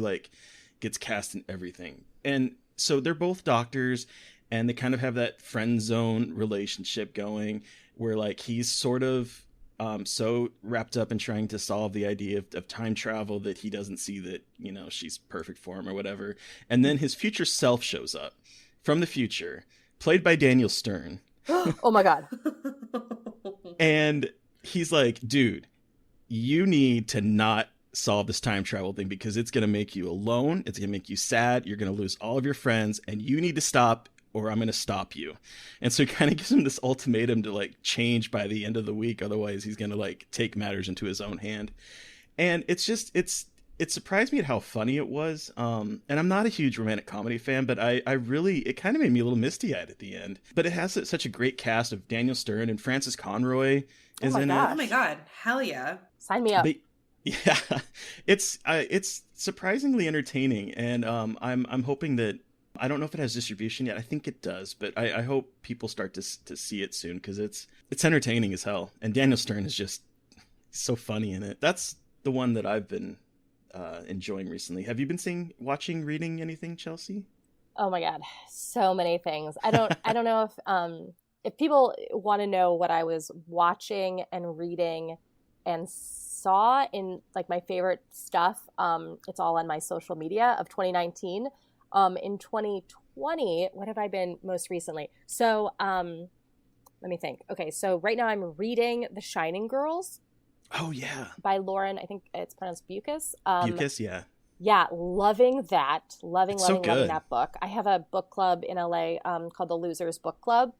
gets cast in everything. And so they're both doctors, and they kind of have that friend zone relationship going where like he's sort of so wrapped up in trying to solve the idea of time travel that he doesn't see that, you know, she's perfect for him or whatever. And then his future self shows up from the future, played by Daniel Stern. Oh my God. And he's like, dude, you need to not solve this time travel thing because it's going to make you alone. It's going to make you sad. You're going to lose all of your friends and you need to stop or I'm going to stop you. And so it kind of gives him this ultimatum to like change by the end of the week. Otherwise he's going to like take matters into his own hand. And it's just, it surprised me at how funny it was. And I'm not a huge romantic comedy fan, but I really, it kind of made me a little misty eyed at the end, but it has such a great cast of Daniel Stern and Frances Conroy is in it. Oh my God. Hell yeah. Sign me up. Yeah, it's surprisingly entertaining. And I'm hoping that, I don't know if it has distribution yet. I think it does, but I hope people start to see it soon because it's entertaining as hell. And Daniel Stern is just so funny in it. That's the one that I've been enjoying recently. Have you been reading anything, Chelsea? Oh my God, so many things. I don't know if people want to know what I was watching and reading and saw in like my favorite stuff. It's all on my social media of 2019. In 2020, what have I been most recently? So let me think. Okay, so right now I'm reading The Shining Girls. Oh, yeah. By Lauren, I think it's pronounced Bucas. Bucas, yeah. Yeah, loving that. Loving that book. I have a book club in LA called the Losers Book Club.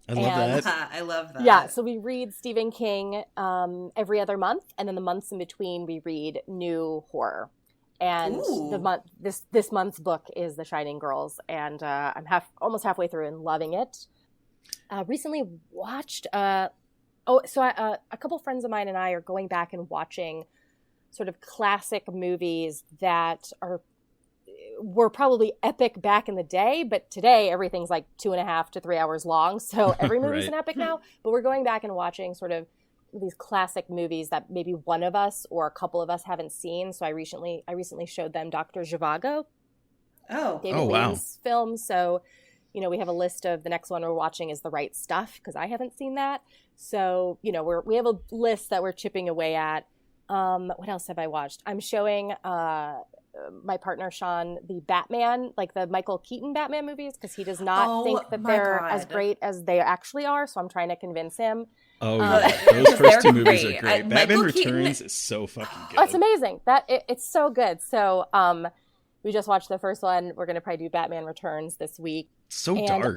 I love that. I love that. Yeah, so we read Stephen King every other month, and then the months in between we read new horror. And this month's book is The Shining Girls, and I'm almost halfway through and loving it. Recently watched a couple friends of mine and I are going back and watching sort of classic movies that were probably epic back in the day, but today everything's like 2.5 to 3 hours long. So every movie's an epic now, but we're going back and watching sort of these classic movies that maybe one of us or a couple of us haven't seen. So I recently showed them Dr. Zhivago. David Lean's film. So, you know, we have a list of the next one we're watching is The Right Stuff because I haven't seen that. So, you know, we have a list that we're chipping away at. What else have I watched? I'm showing my partner Sean the Batman, like the Michael Keaton Batman movies, because he does not think that they're as great as they actually are. So I'm trying to convince him. Oh yeah, those first two movies are great. Batman Returns is so fucking good. Oh, it's amazing. It's so good. So we just watched the first one. We're gonna probably do Batman Returns this week. So and dark.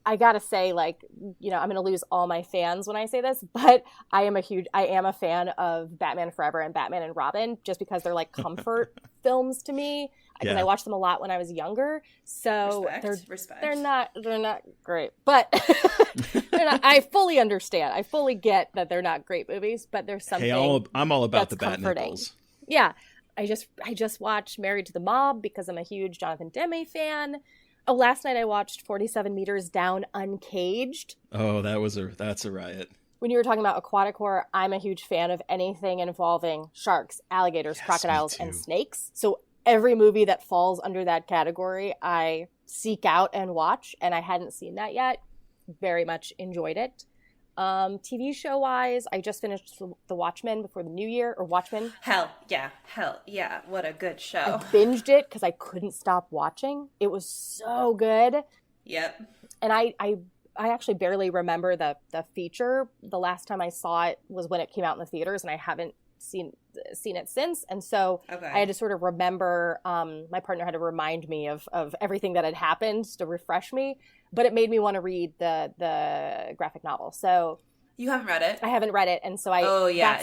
I gotta say, like, you know, I'm gonna lose all my fans when I say this, but I am a fan of Batman Forever and Batman and Robin just because they're like comfort films to me. Because I watched them a lot when I was younger. So they're not great, but they're not. I fully understand. I fully get that they're not great movies, but there's something. Hey, I'm all about the bat comforting. nipples. Yeah, I just watched Married to the Mob because I'm a huge Jonathan Demme fan. Oh, last night I watched 47 Meters Down Uncaged. Oh, that's a riot. When you were talking about aquatic horror, I'm a huge fan of anything involving sharks, alligators, crocodiles, and snakes. So every movie that falls under that category, I seek out and watch, and I hadn't seen that yet. Very much enjoyed it. TV show wise, I just finished The Watchmen before the new year, or Watchmen. Hell yeah. What a good show. I binged it because I couldn't stop watching. It was so good. Yep. And I actually barely remember the feature. The last time I saw it was when it came out in the theaters, and I haven't seen it since. And so I had to sort of remember, my partner had to remind me of everything that had happened to refresh me, but it made me want to read the graphic novel. So you haven't read it? I haven't read it. And so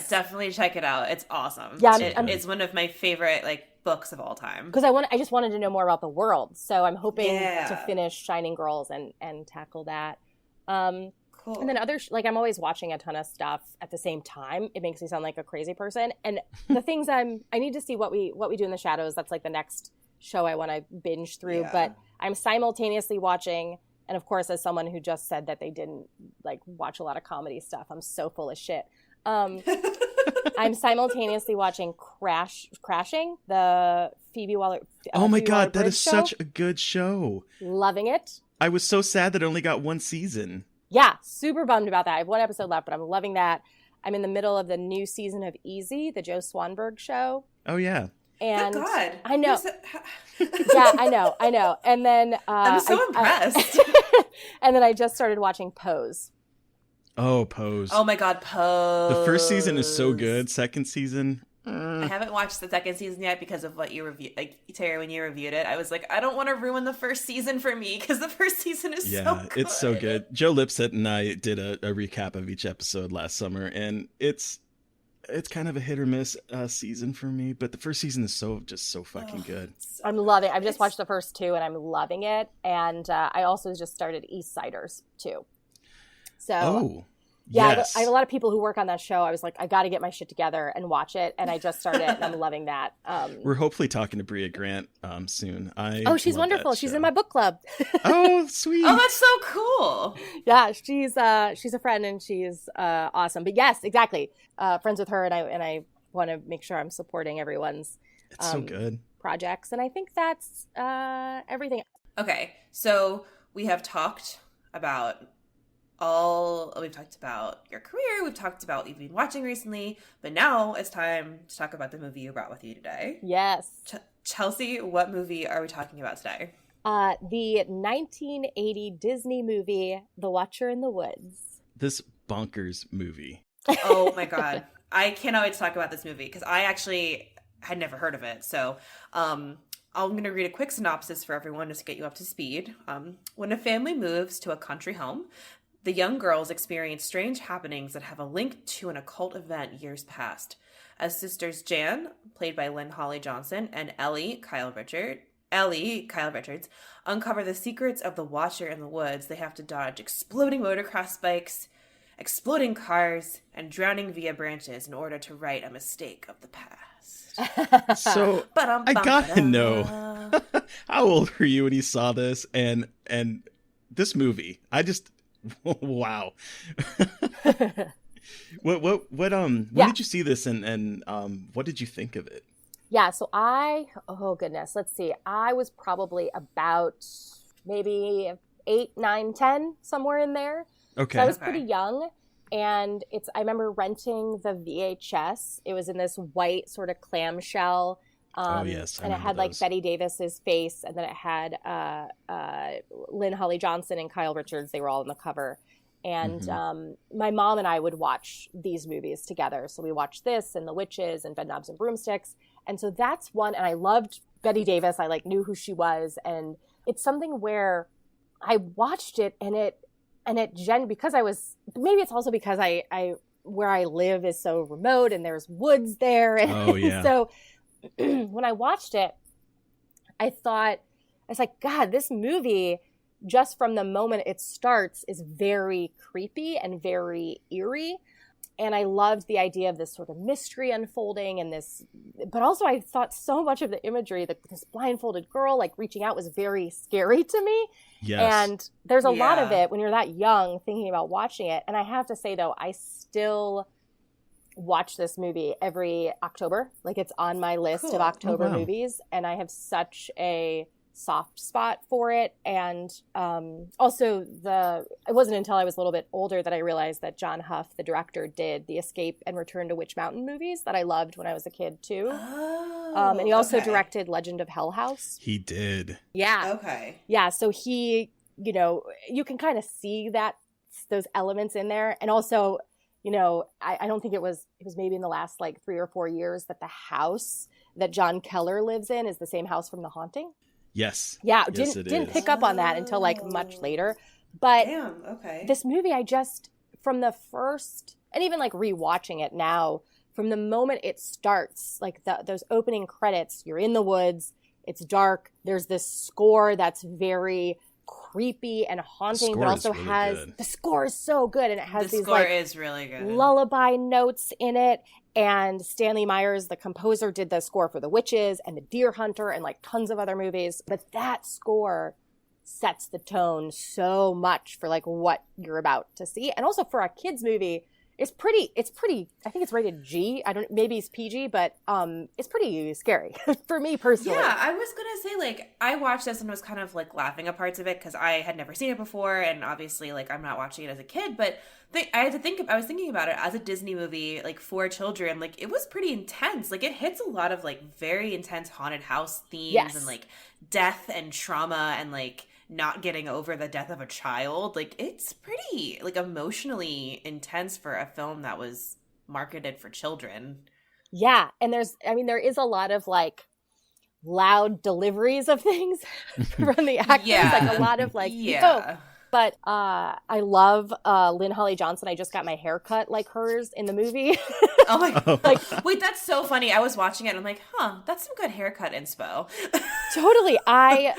definitely check it out. It's awesome. Yeah, it's one of my favorite books of all time. Because I just wanted to know more about the world. So I'm hoping to finish Shining Girls and tackle that. Cool. And then I'm always watching a ton of stuff at the same time. It makes me sound like a crazy person. And the things I need to see what we do in the shadows. That's like the next show I want to binge through. Yeah. But I'm simultaneously watching, and of course, as someone who just said that they didn't watch a lot of comedy stuff, I'm so full of shit. I'm simultaneously watching Crashing, the Phoebe Waller. Oh my God, Waller-Bridge that is show. such a good show. Loving it. I was so sad that it only got one season. Yeah, super bummed about that. I have one episode left, but I'm loving that. I'm in the middle of the new season of Easy, the Joe Swanberg show. Oh, yeah. And Good God. I know. Yeah, I know. And then I'm so impressed. And then I just started watching Pose. Oh, Pose. Oh my God, Pose. The first season is so good. Second season, I haven't watched the second season yet because of what you reviewed. Like, Terry, when you reviewed it, I was like, I don't want to ruin the first season for me because the first season is so good. It's so good. Joe Lipset and I did a recap of each episode last summer, and it's kind of a hit or miss season for me, but the first season is so fucking good. I'm loving it. I've just watched the first two, and I'm loving it. And I also just started East Siders, too. So, yes. I have a lot of people who work on that show. I was like, I got to get my shit together and watch it. And I just started it, and I'm loving that. We're hopefully talking to Bria Grant soon. She's wonderful. She's in my book club. Oh, sweet. Oh, that's so cool. Yeah, she's a friend, and she's awesome. But yes, exactly. Friends with her, and I want to make sure I'm supporting everyone's so good projects. And I think that's everything. Okay, so we have talked about we've talked about your career, we've talked about what you've been watching recently, but now it's time to talk about the movie you brought with you today. Yes. Chelsea, what movie are we talking about today? The 1980 Disney movie, The Watcher in the Woods. This bonkers movie. Oh my God. I cannot wait to talk about this movie because I actually had never heard of it. So I'm going to read a quick synopsis for everyone just to get you up to speed. When a family moves to a country home, the young girls experience strange happenings that have a link to an occult event years past. As sisters Jan, played by Lynn Holly Johnson, and Ellie Kyle Richards, uncover the secrets of the Watcher in the Woods, they have to dodge exploding motocross bikes, exploding cars, and drowning via branches in order to right a mistake of the past. So I gotta know, how old were you when you saw this? And this movie, wow. When did you see this, and what did you think of it? Yeah, so oh goodness, let's see. I was probably about maybe 8, 9, 10, somewhere in there. Okay. So I was pretty young, and I remember renting the VHS. It was in this white sort of clamshell. Oh yes, and it had like Betty Davis's face, and then it had Lynn Holly Johnson and Kyle Richards. They were all on the cover, and my mom and I would watch these movies together. So we watched this and The Witches and Bedknobs and Broomsticks, and so that's one. And I loved Betty Davis. I knew who she was, and it's something where I watched it, because I was, maybe it's also because I where I live is so remote and there's woods there, and oh yeah, so. When I watched it, I was like, God, this movie, just from the moment it starts, is very creepy and very eerie. And I loved the idea of this sort of mystery unfolding but also I thought so much of the imagery, this blindfolded girl, like reaching out, was very scary to me. Yes. And there's a lot of it when you're that young thinking about watching it. And I have to say, though, I still watch this movie every October. Like, it's on my list of October movies, and I have such a soft spot for it. And also it wasn't until I was a little bit older that I realized that John Huff, the director, did the Escape and Return to Witch Mountain movies that I loved when I was a kid too. And he also directed Legend of Hell House. He did. Yeah. Okay. Yeah, so he, you can kind of see those elements in there. And also, I don't think it was maybe in the last like 3 or 4 years that the house that John Keller lives in is the same house from The Haunting. Yes. Yeah, yes, didn't pick up on that until like much later. But this movie, I just, from the first, and even like rewatching it now, from the moment it starts, like those opening credits, you're in the woods, it's dark, there's this score that's very creepy and haunting, but also the score is so good, and it has these like is really good lullaby notes in it. And Stanley Myers, the composer, did the score for The Witches and The Deer Hunter and like tons of other movies. But that score sets the tone so much for like what you're about to see. And also for a kids movie, it's pretty, I think it's rated G. Maybe it's PG, but it's pretty scary for me personally. Yeah, I was going to say, like, I watched this and was kind of, like, laughing at parts of it because I had never seen it before, and obviously, like, I'm not watching it as a kid, but I was thinking about it as a Disney movie, like, for children. Like, it was pretty intense. Like, it hits a lot of, like, very intense haunted house themes and, like, death and trauma and, like, not getting over the death of a child. Like, it's pretty, like, emotionally intense for a film that was marketed for children. Yeah, and there is a lot of, like, loud deliveries of things from the actors. Like, a lot of, like, oh. But I love Lynn Holly Johnson. I just got my hair cut like hers in the movie. Oh my god. Like, wait, that's so funny. I was watching it and I'm like, that's some good haircut inspo. Totally. I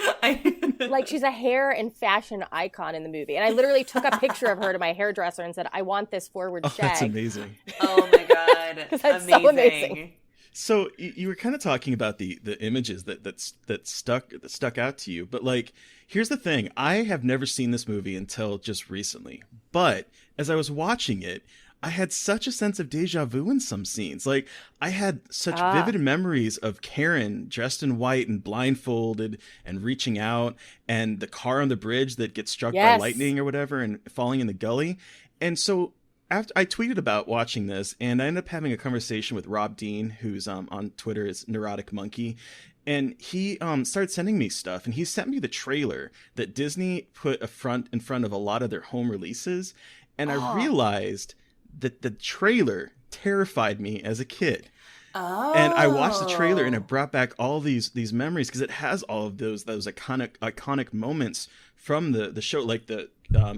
like, she's a hair and fashion icon in the movie. And I literally took a picture of her to my hairdresser and said, I want this forward shag. That's amazing. Oh my god. That's so amazing. So you were kind of talking about the images that stuck out to you, but like, here's the thing: I have never seen this movie until just recently. But as I was watching it, I had such a sense of deja vu in some scenes. Like, I had such vivid memories of Karen dressed in white and blindfolded and reaching out, and the car on the bridge that gets struck by lightning or whatever and falling in the gully. And so after I tweeted about watching this, and I ended up having a conversation with Rob Dean, who's on Twitter as Neurotic Monkey, and he started sending me stuff, and he sent me the trailer that Disney put in front of a lot of their home releases, and I realized that the trailer terrified me as a kid. Oh. And I watched the trailer, and it brought back all these memories because it has all of those iconic moments from the show, like the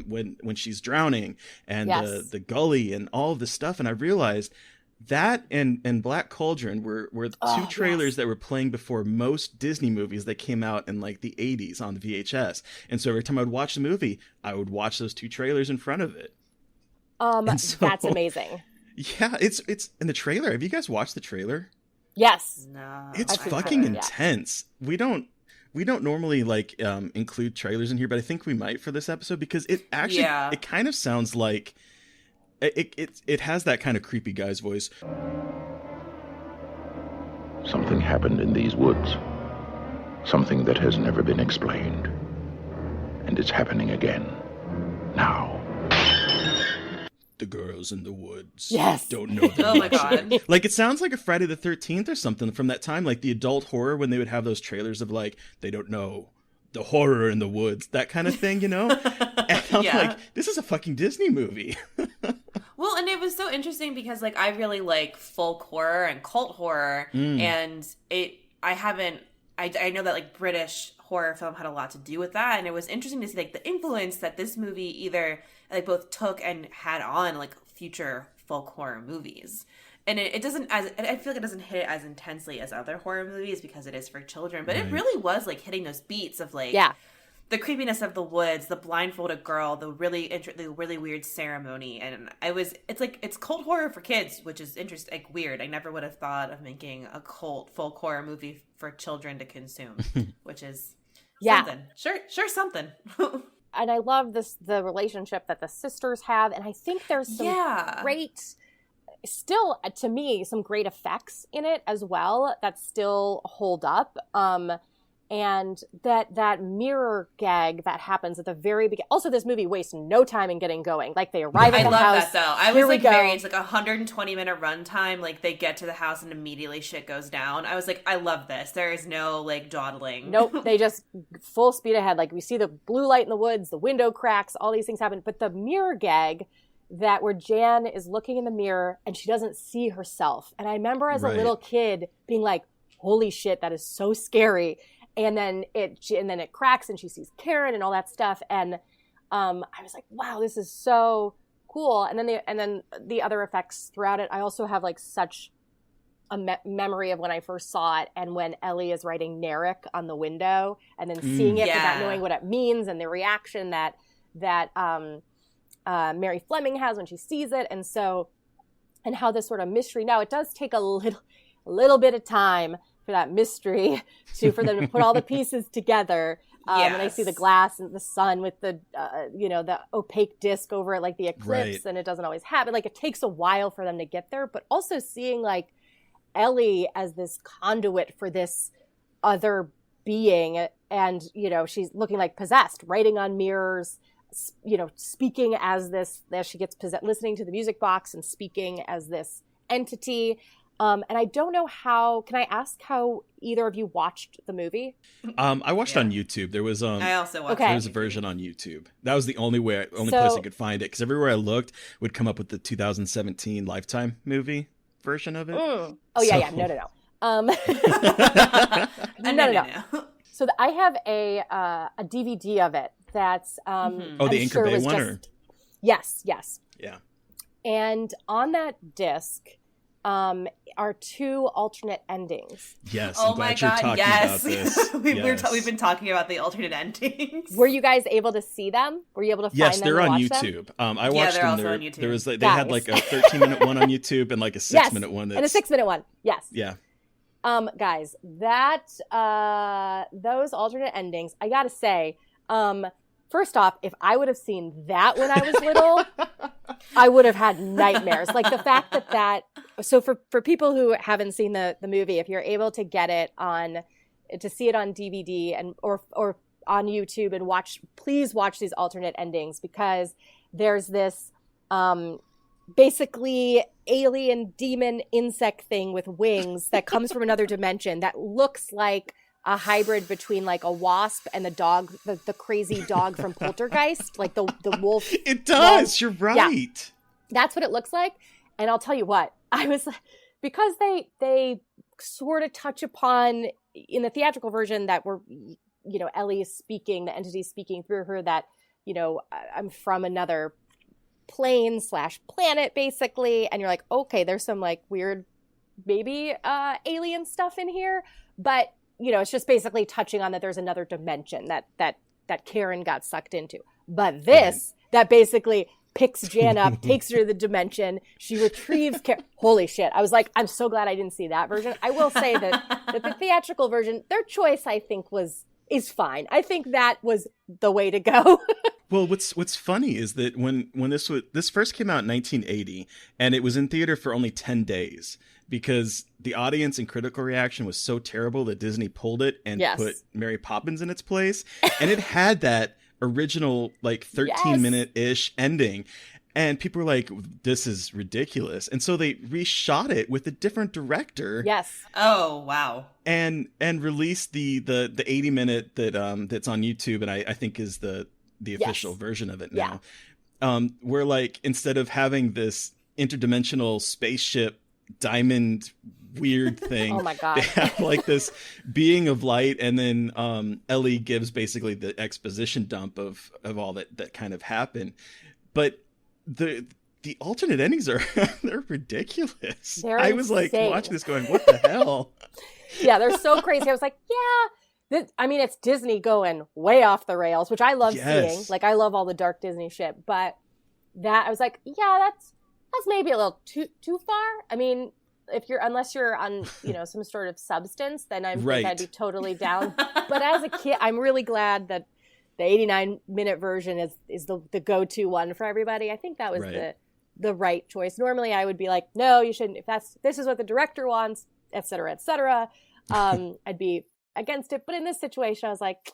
when she's drowning and the gully and all of this stuff. And I realized that and Black Cauldron were two trailers that were playing before most Disney movies that came out in like the 80s on VHS. And so every time I would watch the movie, I would watch those two trailers in front of it. That's amazing. Yeah, it's in the trailer. Have you guys watched the trailer? Yes. No. It's fucking intense. We don't normally like include trailers in here, but I think we might for this episode because it actually it kind of sounds like it has that kind of creepy guy's voice. Something happened in these woods. Something that has never been explained. And it's happening again. Now. The girls in the woods. Yes. Don't know them. Oh my god. Like, it sounds like a Friday the 13th or something from that time, like the adult horror when they would have those trailers of like, they don't know the horror in the woods, that kind of thing, you know? And I'm like, this is a fucking Disney movie. Well, and it was so interesting because like I really like folk horror and cult horror, and I know that like British horror film had a lot to do with that, and it was interesting to see like the influence that this movie either like both took and had on like future folk horror movies. And it doesn't, I feel like it doesn't hit it as intensely as other horror movies because it is for children, but it really was like hitting those beats of like the creepiness of the woods, the blindfolded girl, the really weird ceremony, and it's cult horror for kids, which is interesting, like weird. I never would have thought of making a cult folk horror movie for children to consume, which is something. Sure, something. And I love the relationship that the sisters have, and I think there's some great, still to me, some great effects in it as well that still hold up. And that mirror gag that happens at the very beginning. Also, this movie wastes no time in getting going. Like, they arrive at the house. I love that, though. I was like, it's like 120-minute runtime. Like, they get to the house and immediately shit goes down. I was like, I love this. There is no, like, dawdling. Nope. They just full speed ahead. Like, we see the blue light in the woods, the window cracks, all these things happen. But the mirror gag where Jan is looking in the mirror and she doesn't see herself. And I remember as a little kid being like, holy shit, that is so scary. And then it cracks and she sees Karen and all that stuff. And I was like, wow, this is so cool. And then the other effects throughout it, I also have like such a memory of when I first saw it and when Ellie is writing Narek on the window and then seeing it without knowing what it means and the reaction that Mary Fleming has when she sees it. And how this sort of mystery, now it does take a little bit of time for that mystery for them to put all the pieces together. And I see the glass and the sun with the, the opaque disc over it, like the eclipse, and it doesn't always happen. Like, it takes a while for them to get there, but also seeing, like, Ellie as this conduit for this other being, and, she's looking like possessed, writing on mirrors, speaking as she gets possessed, listening to the music box and speaking as this entity. And I don't know can I ask how either of you watched the movie? I watched on YouTube. There was I also watched. There was a version on YouTube. That was the only place I could find it, because everywhere I looked would come up with the 2017 Lifetime movie version of it. Oh yeah, no. No. So I have a DVD of it. That's the Anchor Bay one. Yes. Yeah. And on that disc are two alternate endings. Yes. Oh I'm glad my you're God! talking Yes. about this. We've been talking about the alternate endings. Were you guys able to see them? Were you able to find them? Yes, they're on YouTube. I watched them. Also on YouTube. There was they had like a 13-minute one on YouTube and like a 6-minute one. And a 6-minute one. Yes. Yeah. Guys, that those alternate endings, I gotta say, first off, if I would have seen that when I was little, I would have had nightmares. Like, the fact that so for people who haven't seen the movie, if you're able to get it to see it on DVD and or on YouTube and please watch these alternate endings, because there's this basically alien demon insect thing with wings that comes from another dimension that looks like a hybrid between like a wasp and the dog, the crazy dog from Poltergeist, like the wolf. It does. You're right. Yeah. That's what it looks like. And I'll tell you what, I was, because they sort of touch upon in the theatrical version that we're, Ellie speaking, the entity speaking through her that, I'm from another plane/planet basically. And you're like, okay, there's some like weird maybe alien stuff in here, but it's just basically touching on that there's another dimension that Karen got sucked into. But this, that basically picks Jan up, takes her to the dimension, she retrieves Karen. Holy shit. I was like, I'm so glad I didn't see that version. I will say that the theatrical version, their choice, I think, is fine. I think that was the way to go. Well, what's funny is that when this first came out in 1980, and it was in theater for only 10 days, because the audience and critical reaction was so terrible that Disney pulled it and put Mary Poppins in its place. And it had that original, like, 13-minute-ish ending. And people were like, this is ridiculous. And so they reshot it with a different director. Yes. Oh, wow. And released the 80-minute that's on YouTube, and I think is the official version of it now. Where, like, instead of having this interdimensional spaceship diamond weird thing, oh my God, they have like this being of light, and then Ellie gives basically the exposition dump of all that kind of happened. But the alternate endings are they're ridiculous. I was like watching this going, what the hell? Yeah, they're so crazy. I was like, it's Disney going way off the rails, which I love seeing. Like, I love all the dark Disney shit, but that I was like, that's maybe a little too far. I mean, unless you're on, some sort of substance, then I think I'd be totally down. But as a kid, I'm really glad that the 89-minute version is the go-to one for everybody. I think that was the right choice. Normally I would be like, no, you shouldn't. If this is what the director wants, et cetera, et cetera. I'd be against it. But in this situation, I was like,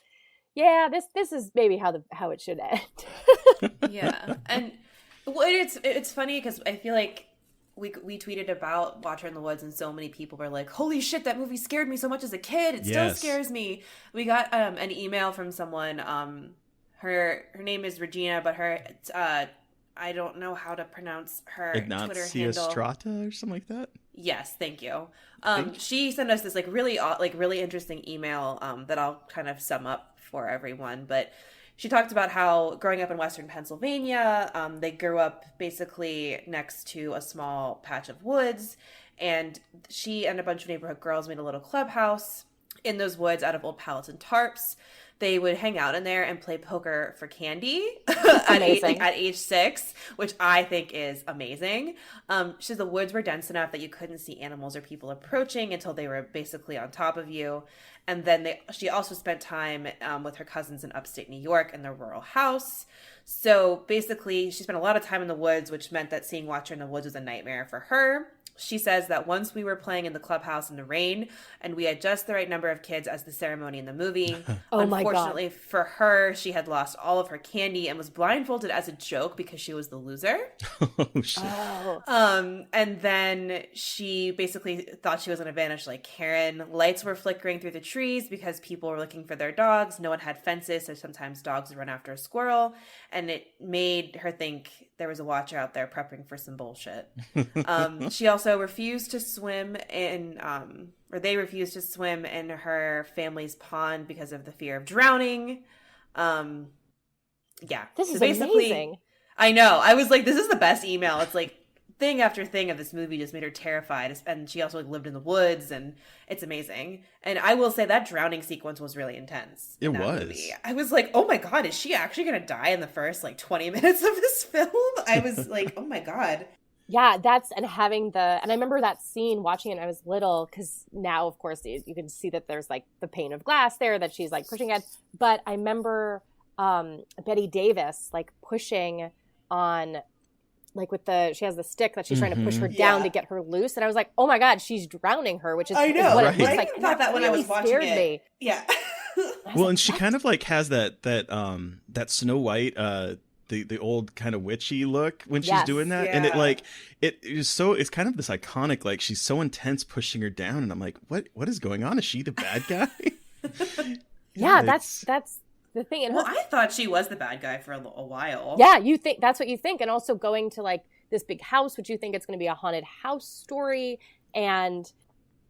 yeah, this is maybe how it should end. Yeah. And it's funny because I feel like we tweeted about Watcher in the Woods, and so many people were like, holy shit, that movie scared me so much as a kid. It still scares me. We got an email from someone. Her name is Regina, but I don't know how to pronounce her Twitter handle. Strata or something like that. Yes, thank you. She sent us this really interesting email that I'll kind of sum up for everyone. But she talked about how growing up in Western Pennsylvania, they grew up basically next to a small patch of woods, and she and a bunch of neighborhood girls made a little clubhouse. in those woods out of old pallets and tarps. They would hang out in there and play poker for candy at age 6, which I think is amazing. She says the woods were dense enough that you couldn't see animals or people approaching until they were basically on top of you. And then she also spent time with her cousins in upstate New York in their rural house. So basically, she spent a lot of time in the woods, which meant that seeing Watcher in the woods was a nightmare for her. She says that once we were playing in the clubhouse in the rain and we had just the right number of kids as the ceremony in the movie. Oh my God. Unfortunately for her, she had lost all of her candy and was blindfolded as a joke because she was the loser. Oh, shit. Oh. And then she basically thought she was going to vanish like Karen. Lights were flickering through the trees because people were looking for their dogs. No one had fences, so sometimes dogs would run after a squirrel. And it made her think there was a watcher out there prepping for some bullshit. She also refused to swim they refused to swim in her family's pond because of the fear of drowning. This is amazing. I know. I was like, this is the best email. It's like thing after thing of this movie just made her terrified. And she also lived in the woods, and it's amazing. And I will say that drowning sequence was really intense. It was. Movie. I was like, oh my God, is she actually going to die in the first 20 minutes of this film? I was like, oh my God. Yeah, and I remember that scene watching it when I was little, because now, of course, you can see that there's the pane of glass there that she's pushing at. But I remember Betty Davis pushing on, she has the stick that she's trying to push her down to get her loose. And I was like, oh my God, she's drowning her, which is I know. what Right. it looks like. I thought that when I was watching scared it. Me. Yeah. Well, and she kind of has that Snow White, the old kind of witchy look when she's doing that. Yeah. And it's kind of this iconic, she's so intense pushing her down. And I'm like, what is going on? Is she the bad guy? Yeah, that's the thing. And I thought she was the bad guy for a while. Yeah, you think that's what you think. And also going to this big house, which you think it's going to be a haunted house story. And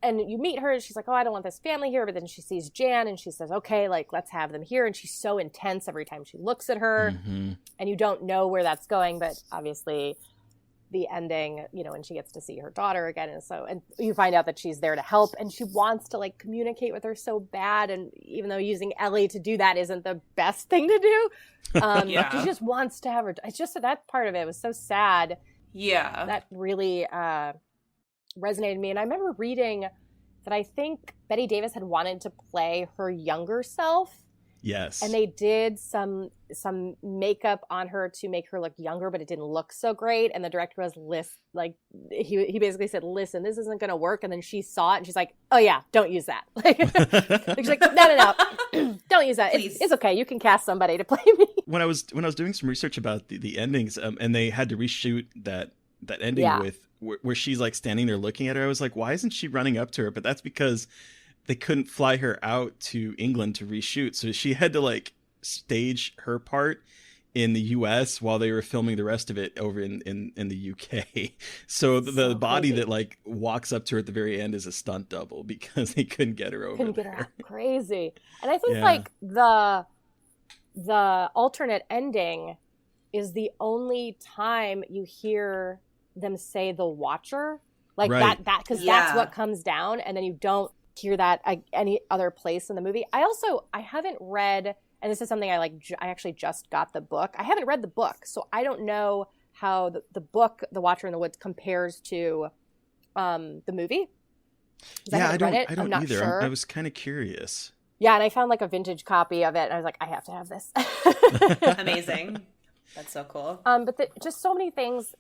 you meet her and she's like, oh, I don't want this family here. But then she sees Jan and she says, okay, let's have them here. And she's so intense every time she looks at her. Mm-hmm. And you don't know where that's going. But obviously the ending, when she gets to see her daughter again. And you find out that she's there to help and she wants to communicate with her so bad. And even though using Ellie to do that isn't the best thing to do, she just wants to have her. It's just that part of it was so sad. Yeah. That really resonated with me. And I remember reading that I think Betty Davis had wanted to play her younger self. Yes. And they did some makeup on her to make her look younger, but it didn't look so great. And the director was he basically said, listen, this isn't going to work. And then she saw it and she's like, oh yeah, don't use that. She's like, no, don't use that. It's okay. You can cast somebody to play me. When I was doing some research about the endings, and they had to reshoot that ending with where she's standing there looking at her, I was like, why isn't she running up to her? But that's because they couldn't fly her out to England to reshoot. So she had to stage her part in the US while they were filming the rest of it over in the UK. So the body crazy. that walks up to her at the very end is a stunt double because they couldn't get her over Couldn't there. get her out. Crazy. And I think the alternate ending is the only time you hear them say the Watcher. Right. that because that's what comes down, and then you don't hear that any other place in the movie. I haven't read, and this is something I actually just got the book. I haven't read the book, so I don't know how the book The Watcher in the Woods compares to the movie. I don't I'm not either. sure. I was kind of curious. Yeah, and I found a vintage copy of it, and I was like, I have to have this. Amazing. That's so cool. But just so many things.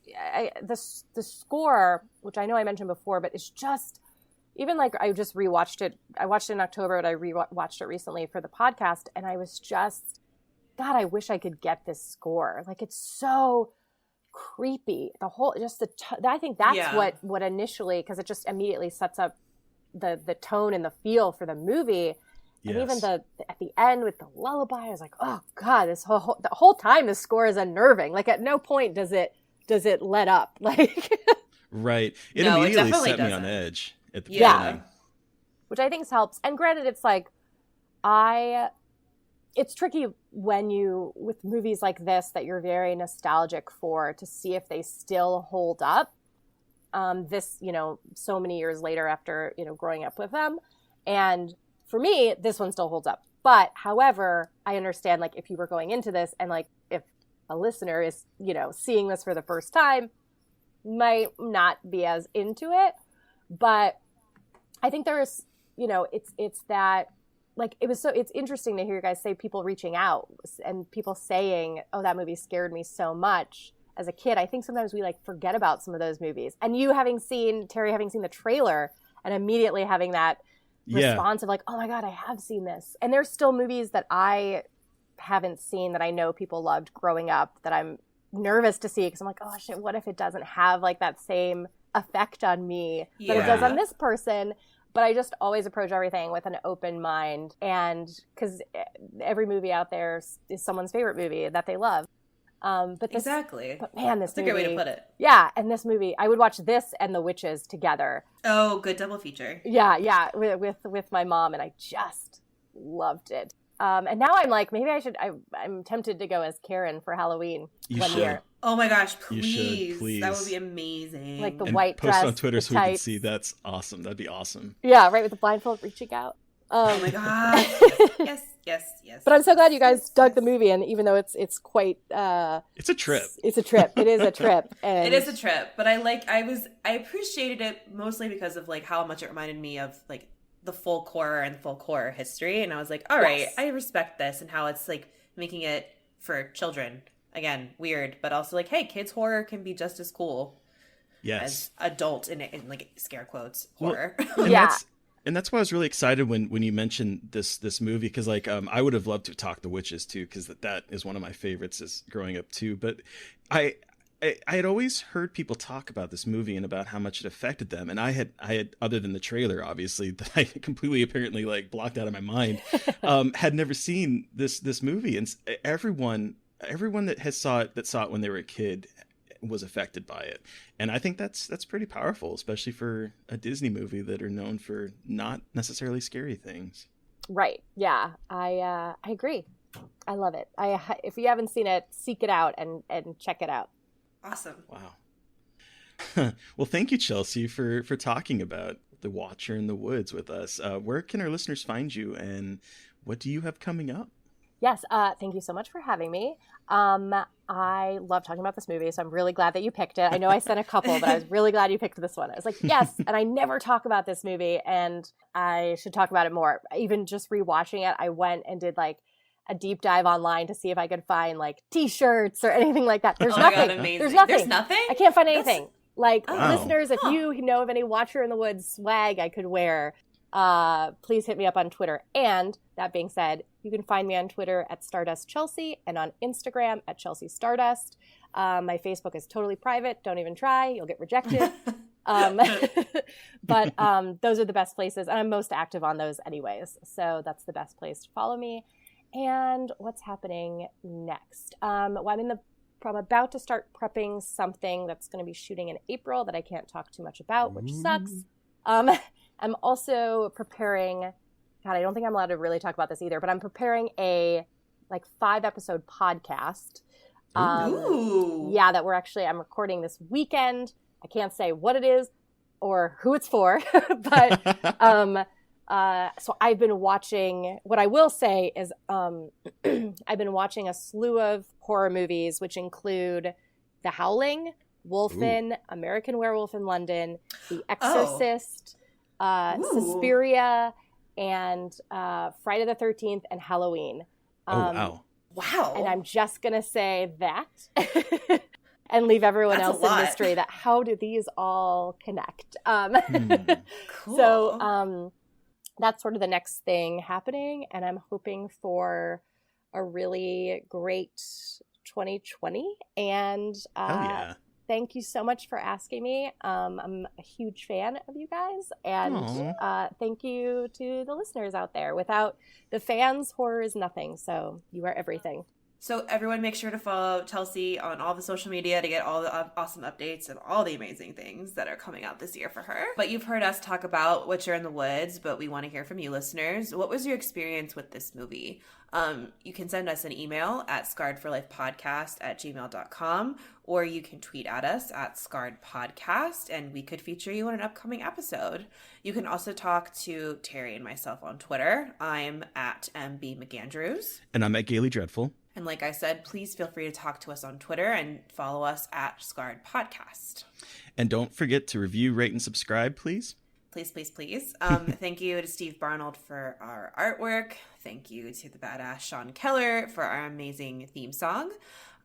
The score, which I know I mentioned before, but it's just, even I just rewatched it. I watched it in October, but I rewatched it recently for the podcast, and I was just, God, I wish I could get this score. It's so creepy. The whole, just I think that's what initially, because it just immediately sets up the tone and the feel for the movie. And even at the end with the lullaby, I was like, oh God, the whole time the score is unnerving. At no point does it let up. Right. It No, it immediately definitely set me on doesn't. edge at the Yeah. beginning. Which I think helps. And granted, it's it's tricky with movies like this that you're very nostalgic for, to see if they still hold up. So many years later after, growing up with them. And for me, this one still holds up. But however, I understand, like, if you were going into this and like if a listener is, you know, seeing this for the first time, might not be as into it. But I think there's, you know, it's that, like, it's interesting to hear you guys say people reaching out and people saying, oh, that movie scared me so much as a kid. I think sometimes we like forget about some of those movies. And you Terry having seen the trailer and immediately having that response of like, oh my God, I have seen this. And there's still movies that I haven't seen that I know people loved growing up that I'm nervous to see because I'm like, oh shit, what if it doesn't have like that same effect on me that it does on this person? But I just always approach everything with an open mind, and because every movie out there is someone's favorite movie that they love. But exactly. But man, this movie. That's a great way to put it. Yeah, and this movie, I would watch this and The Witches together. Oh, good double feature. Yeah, with my mom, and I just loved it. And now I'm like, maybe I should. I'm tempted to go as Karen for Halloween one year. Oh my gosh, please. You should, please. That would be amazing. Like the and white post dress. on Twitter so we tights. can see. That's awesome. That'd be awesome. Yeah, right, with the blindfold reaching out. Oh my god. Yes. But I'm so glad you guys dug the movie, and even though it's quite it's a trip. It's a trip. It is a trip. And it is a trip. But I appreciated it mostly because of like how much it reminded me of like the folk horror and folk horror history. And I was like, all right, I respect this, and how it's like making it for children. Again, weird, but also like, hey, kids horror can be just as cool as adult in like scare quotes horror. Well, and that's why I was really excited when you mentioned this movie, because like I would have loved to talk The Witches too, because that is one of my favorites as growing up too. But I had always heard people talk about this movie and about how much it affected them, and I had other than the trailer, obviously, that I completely apparently like blocked out of my mind, had never seen this movie, and everyone that saw it when they were a kid was affected by it. And I think that's pretty powerful, especially for a Disney movie that are known for not necessarily scary things. Right. Yeah. I agree. I love it. If you haven't seen it, seek it out and check it out. Awesome. Wow. Well, thank you, Chelsea, for talking about The Watcher in the Woods with us. Where can our listeners find you, and what do you have coming up? Yes, thank you so much for having me. I love talking about this movie, so I'm really glad that you picked it. I know I sent a couple, but I was really glad you picked this one. I was like, yes, and I never talk about this movie, and I should talk about it more. Even just rewatching it, I went and did like a deep dive online to see if I could find like T-shirts or anying like that. There's nothing. God, amazing. There's nothing. There's nothing? I can't find anything. Listeners, if you know of any Watcher in the Woods swag I could wear, please hit me up on Twitter. And that being said, you can find me on Twitter at Stardust Chelsea and on Instagram at Chelsea Stardust. My Facebook is totally private. Don't even try. You'll get rejected. But those are the best places. And I'm most active on those anyways. So that's the best place to follow me. And what's happening next? I'm about to start prepping something that's going to be shooting in April that I can't talk too much about, which sucks. I'm also preparing, God, I don't think I'm allowed to really talk about this either, but I'm preparing a 5-episode podcast. Yeah, that I'm recording this weekend. I can't say what it is or who it's for, but so I've been watching, what I will say is I've been watching a slew of horror movies, which include The Howling, Wolfen, American Werewolf in London, The Exorcist, Suspiria, and Friday the 13th and Halloween. Wow. And I'm just going to say that and leave everyone else in mystery that how do these all connect? Cool. So that's sort of the next thing happening. And I'm hoping for a really great 2020. And thank you so much for asking me. I'm a huge fan of you guys. And thank you to the listeners out there. Without the fans, horror is nothing. So you are everything. So everyone make sure to follow Chelsea on all the social media to get all the awesome updates and all the amazing things that are coming out this year for her. But you've heard us talk about Witcher in the Woods, but we want to hear from you listeners. What was your experience with this movie? You can send us an email at scarredforlifepodcast@gmail.com, or you can tweet at us at scarredpodcast, and we could feature you in an upcoming episode. You can also talk to Terry and myself on Twitter. I'm at MB McAndrews. And I'm at Gaily Dreadful. And like I said, please feel free to talk to us on Twitter and follow us at Scarred Podcast. And don't forget to review, rate, and subscribe, please. Please, please, please. Thank you to Steve Barnold for our artwork. Thank you to the badass Sean Keller for our amazing theme song.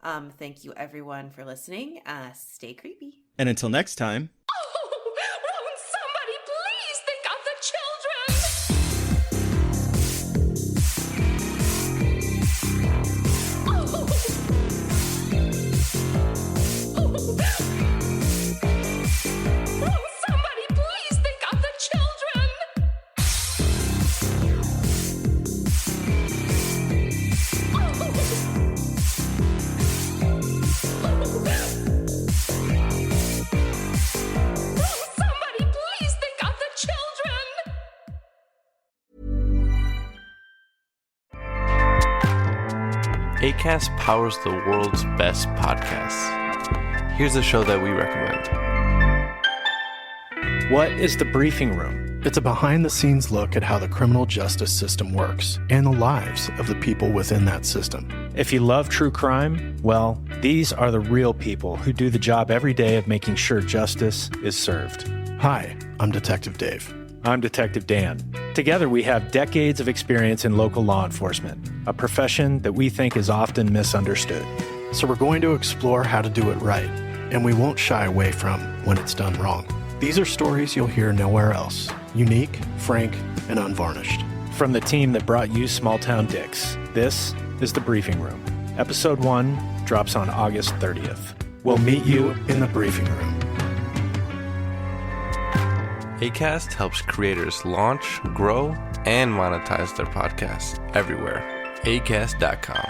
Thank you, everyone, for listening. Stay creepy. And until next time. Won't somebody please think of the children? Won't somebody please think of the children? Somebody please think of the children. Acast powers the world's best podcasts. Here's a show that we recommend. What is the briefing room? It's a behind-the-scenes look at how the criminal justice system works and the lives of the people within that system. If you love true crime, well, these are the real people who do the job every day of making sure justice is served. Hi, I'm Detective Dave. I'm Detective Dan. Together, we have decades of experience in local law enforcement, a profession that we think is often misunderstood. So we're going to explore how to do it right, and we won't shy away from when it's done wrong. These are stories you'll hear nowhere else. Unique, frank, and unvarnished. From the team that brought you Small Town Dicks, this is The Briefing Room. Episode 1 drops on August 30th. We'll meet you in the briefing room. Acast helps creators launch, grow, and monetize their podcasts everywhere. Acast.com.